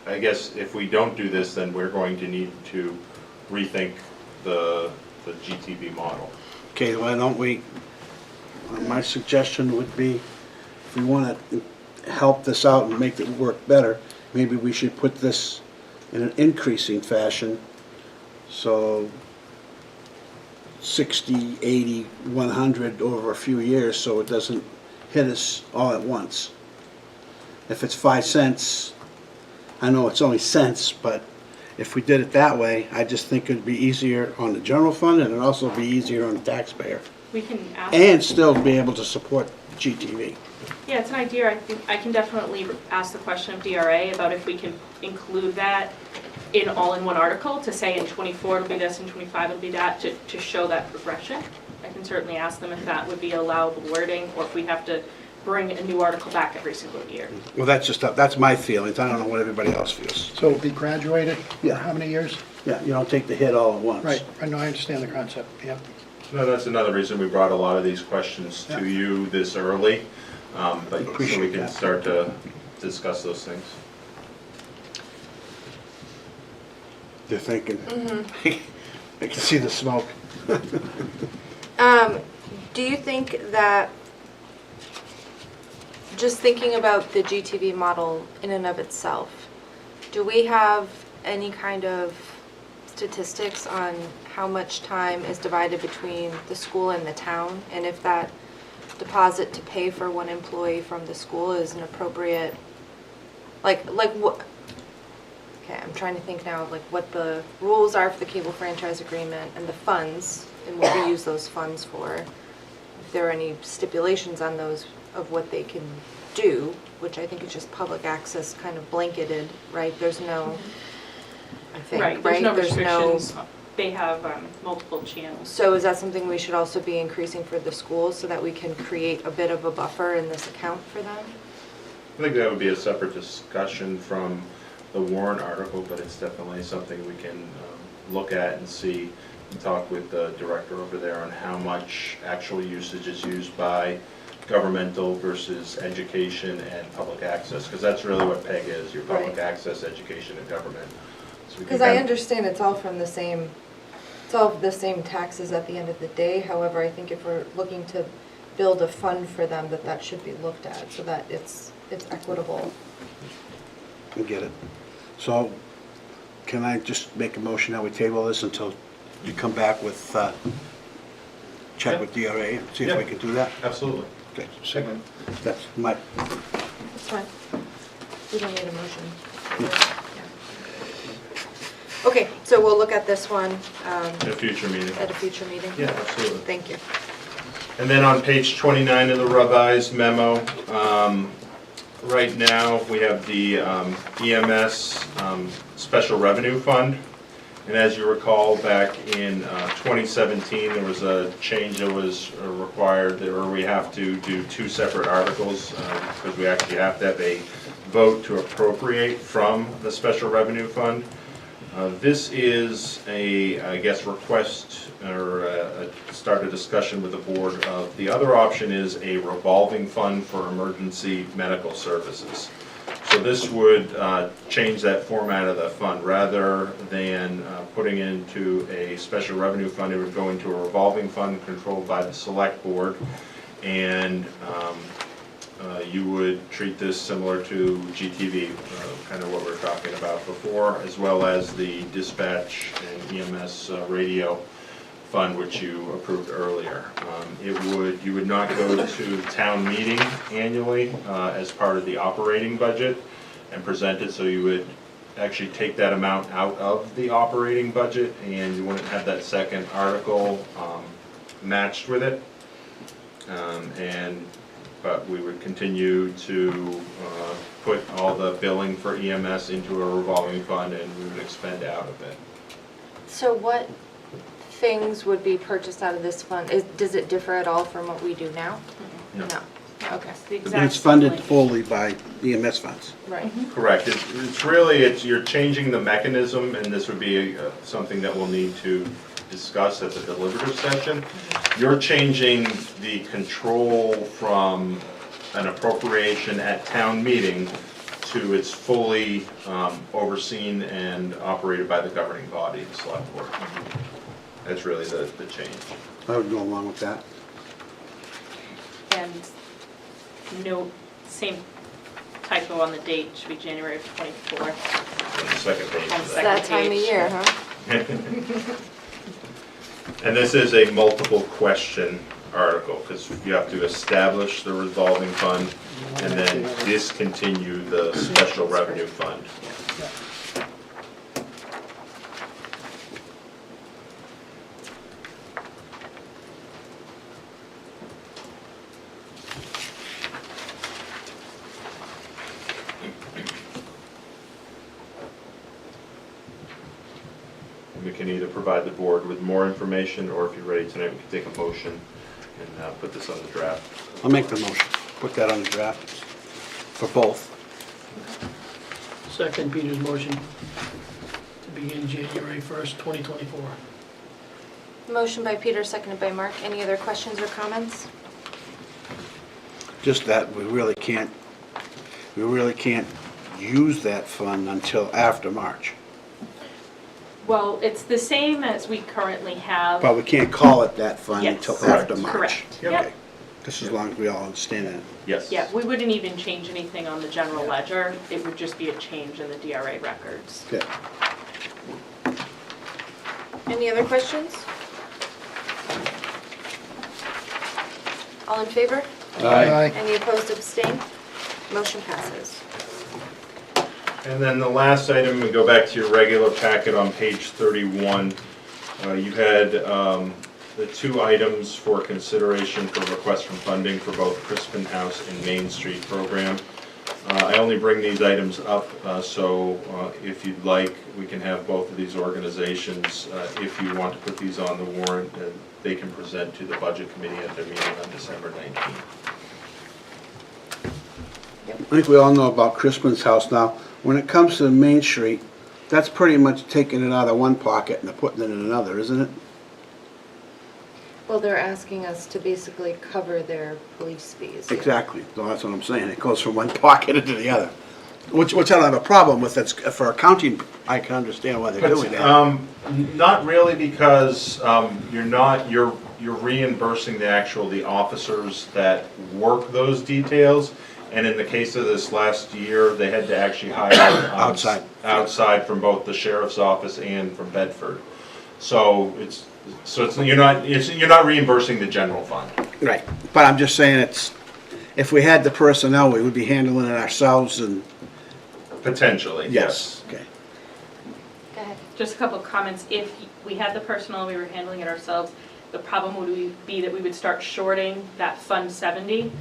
I guess if we don't do this, then we're going to need to rethink the GTV model. Okay, why don't we, my suggestion would be, if we want to help this out and make it work better, maybe we should put this in an increasing fashion. So 60, 80, 100 over a few years, so it doesn't hit us all at once. If it's 5 cents, I know it's only cents, but if we did it that way, I just think it'd be easier on the general fund, and it'd also be easier on the taxpayer, we can ask. and still be able to support GTV. Yeah, it's an idea. I think I can definitely ask the question of DRA about if we can include that in all in one article to say in '24 it'll be this, in '25 it'll be that, to show that progression. I can certainly ask them if that would be allowable wording, or if we have to bring a new article back every single year. Well, that's my feelings. I don't know what everybody else feels. So it'll be graduated? Yeah. How many years? Yeah, you don't take the hit all at once. Right, I know, I understand the concept, yep. No, that's another reason we brought a lot of these questions Yeah. to you this early, but so we Appreciate can that. start to discuss those things. They're thinking. I can see the smoke. Do you think that, just thinking about the GTV model in and of itself, do we have any kind of statistics on how much time is divided between the school and the town? And if that deposit to pay for one employee from the school is an appropriate, like what? Okay, I'm trying to think now of like what the rules are for the cable franchise agreement and the funds and what we use those funds for. If there are any stipulations on those of what they can do, which I think is just public access kind of blanketed, right? There's no, I think, right? There's no restrictions. They have multiple channels. So is that something we should also be increasing for the schools so that we can create a bit of a buffer in this account for them? I think that would be a separate discussion from the warrant article, but it's definitely something we can look at and see, and talk with the director over there on how much actual usage is used by governmental versus education and public access, because that's really what PEG is, your public Right. access, education, and government. So we can Because I kind of- understand it's all from the same, it's all the same taxes at the end of the day. However, I think if we're looking to build a fund for them, that should be looked at so that it's equitable. I get it. So can I just make a motion that we table this until you come back with, check Yeah. with DRA and see if Yeah. we can do that? Absolutely. Okay, Second. that's my, That's fine. We don't need a motion. Yeah. Okay, so we'll look at this one In a future meeting. at a future meeting? Yeah, absolutely. Thank you. And then on page 29 of the revised memo, right now, we have the EMS Special Revenue Fund. And as you recall, back in 2017, there was a change that was required, or we have to do two separate articles, because we actually have to have a vote to appropriate from the Special Revenue Fund. This is a, I guess, request or start a discussion with the board of, the other option is a revolving fund for emergency medical services. So this would change that format of the fund. Rather than putting into a special revenue fund, it would go into a revolving fund controlled by the select board. And you would treat this similar to GTV, kind of what we were talking about before, as well as the dispatch and EMS radio fund, which you approved earlier. You would not go to town meeting annually as part of the operating budget and present it, so you would actually take that amount out of the operating budget, and you wouldn't have that second article matched with it. But we would continue to put all the billing for EMS into a revolving fund, and we would expend out of it. So what things would be purchased out of this fund? Does it differ at all from what we do now? No. Okay, It's the but exact it's funded link. fully by EMS funds. right. Correct. It's really, you're changing the mechanism, and this would be something that we'll need to discuss at the deliberative session. You're changing the control from an appropriation at town meeting to it's fully overseen and operated by the governing body, the select board. That's really the change. I would go along with that. And no, same typo on the date, should be January of '24. On the second page On of It's that. that time of page. year, huh? And this is a multiple question article, because you have to establish the revolving fund and then discontinue the special revenue fund. we can either provide the board with more information, or if you're ready tonight, we can take a motion and put this on the draft. I'll make the motion, put that on the draft for both. Second Peter's motion to begin January 1st, 2024. Motion by Peter, seconded by Mark. Any other questions or comments? Just that we really can't use that fund until after March. Well, it's the same as we currently have. But we can't call it that fund Yes. until Correct. after March. Correct. Okay. Yep. Just as long as we all understand that. Yes. Yeah, we wouldn't even change anything on the general ledger. It would just be a change in the DRA records. Good. Any other questions? All in favor? Aye. Any opposed, abstain? Motion passes. And then the last item, we go back to your regular packet on page 31. You had the two items for consideration for request from funding for both Crispin House and Main Street program. I only bring these items up so if you'd like, we can have both of these organizations, if you want to put these on the warrant, they can present to the budget committee at their meeting on December 19th. I think we all know about Crispin's House now. When it comes to Main Street, that's pretty much taking it out of one pocket and putting it in another, isn't it? Well, they're asking us to basically cover their police fees. Exactly. So that's what I'm saying. It goes from one pocket into the other. Which I don't have a problem with. That's for accounting. I can understand why they're doing that. Not really, because you're reimbursing the officers that work those details. And in the case of this last year, they had to actually hire outside from both the sheriff's office and from Bedford. So you're not reimbursing the general fund. Right. But I'm just saying if we had the personnel, we would be handling it ourselves and. Potentially, yes. Okay. Go ahead. Just a couple of comments. If we had the personnel, we were handling it ourselves, the problem would be that we would start shorting that Fund 70,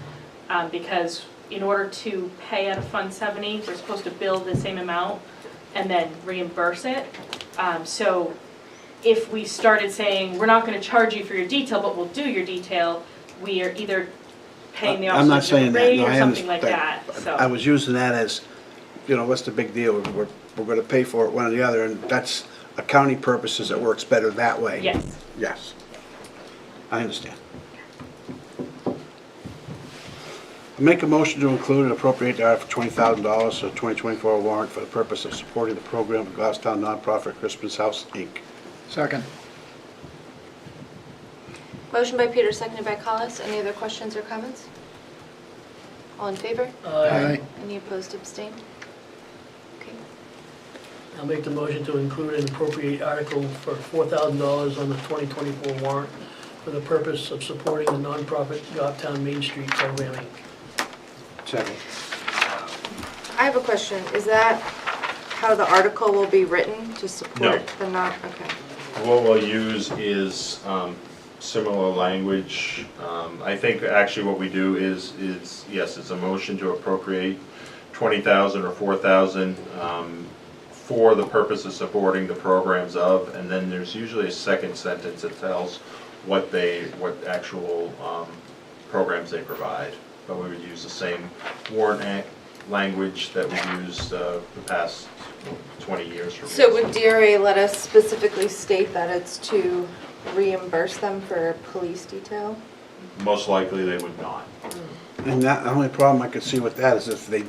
because in order to pay out of Fund 70, we're supposed to bill the same amount and then reimburse it. So if we started saying, we're not going to charge you for your detail, but we'll do your detail, we are either paying the I'm not officers a saying that. rate No, or I something like understand. that. So I was using that as, what's the big deal? We're going to pay for it one or the other, and that's accounting purposes. It works better that way. yes. Yes. I understand. I make a motion to include and appropriate the article for $20,000 for 2024 warrant for the purpose of supporting the program of Goffstown nonprofit Crispin's House, Inc. Second. Motion by Peter, seconded by Collis. Any other questions or comments? All in favor? Aye. Any opposed, abstain? Okay. I'll make the motion to include and appropriate article for $4,000 on the 2024 warrant for the purpose of supporting the nonprofit Goffstown Main Street programming. Second. I have a question. Is that how the article will be written to support the non, okay. What we'll use is similar language. I think actually what we do is yes, it's a motion to appropriate 20,000 or 4,000 for the purpose of supporting the programs of, and then there's usually a second sentence that tells what actual programs they provide. But we would use the same warrant language that we've used the past 20 years. So would DRA let us specifically state that it's to reimburse them for police detail? Most likely they would not. And that, the only problem I could see with that is if they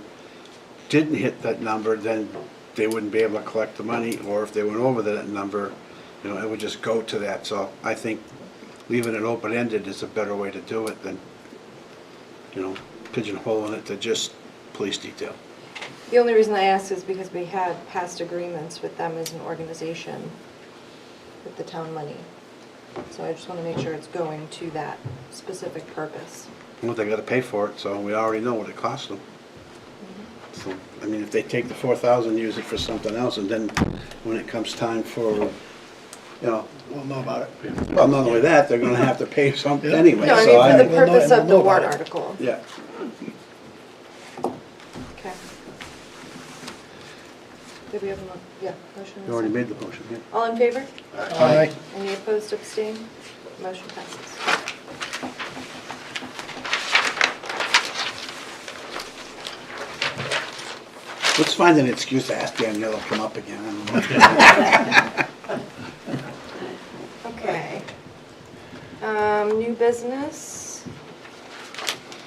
didn't hit that number, then they wouldn't be able to collect the money, or if they went over that number, it would just go to that. So I think leaving it open-ended is a better way to do it than, pigeonholing it to just police detail. The only reason I ask is because we had past agreements with them as an organization with the town money. So I just want to make sure it's going to that specific purpose. Well, they gotta pay for it, so we already know what it costs them. So, if they take the 4,000 and use it for something else, and then when it comes time for, We'll know about it. well, not only that, they're gonna have to pay something Yeah. anyway, No, I so mean for the We'll know- purpose we'll of know the about warrant it. article. Yeah. Okay. Did we have a yeah, motion? and a You already second. made the motion, yeah. All in favor? Aye. Any opposed, abstain? Motion passes. Let's find an excuse to ask Danielle to come up again. I don't know. Okay. New business.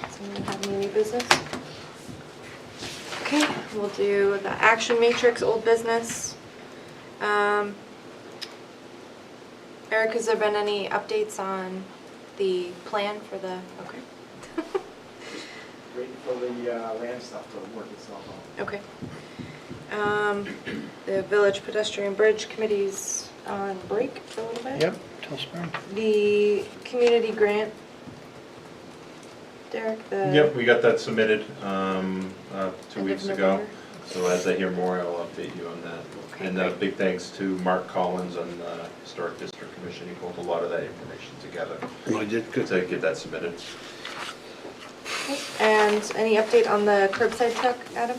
Does anyone have any new business? Okay, we'll do the action matrix, old business. Eric, has there been any updates on the plan for the, okay, Waiting for the land stuff to work itself out. okay. The Village Pedestrian Bridge Committee's on break for a little bit. Yep, till spring. The community grant, Derek, the. Yep, we got that submitted 2 End of weeks ago. November. So as I hear more, I'll update you on that. Okay, And great. big thanks to Mark Collins on the Historic District Commission. He pulled a lot of that information together I did good. to get that submitted. And any update on the curbside truck, Adam?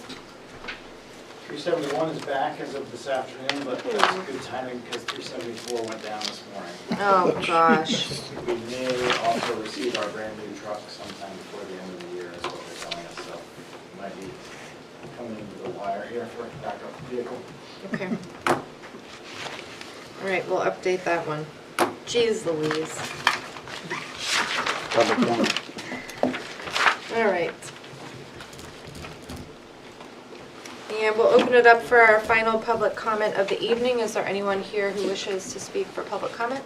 371 is back as of this afternoon, but that's good timing because 374 went down this morning. Oh, gosh. We may also receive our brand new truck sometime before the end of the year, is what they're telling us, so it might be coming into the wire here for a backup vehicle. Okay. All right, we'll update that one. Jeez Louise. Public comment. All right. And we'll open it up for our final public comment of the evening. Is there anyone here who wishes to speak for public comment?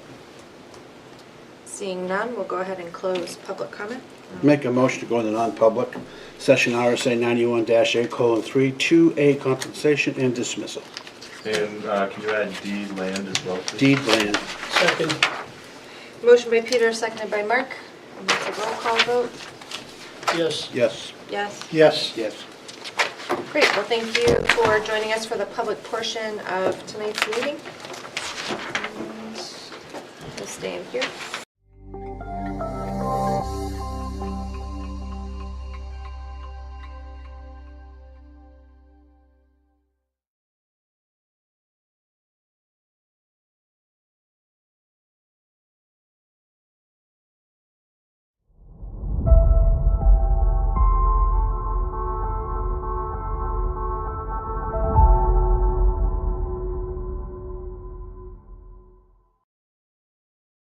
Seeing none, we'll go ahead and close public comment. Make a motion to go into non-public, session RSA 91-8:3, 2A compensation and dismissal. And can you add D land as well, please? Deed land. Second. Motion by Peter, seconded by Mark. And that's a roll call vote. Yes. Yes. Yes. Yes. Yes. Great, well, thank you for joining us for the public portion of tonight's meeting. And we'll stay in here.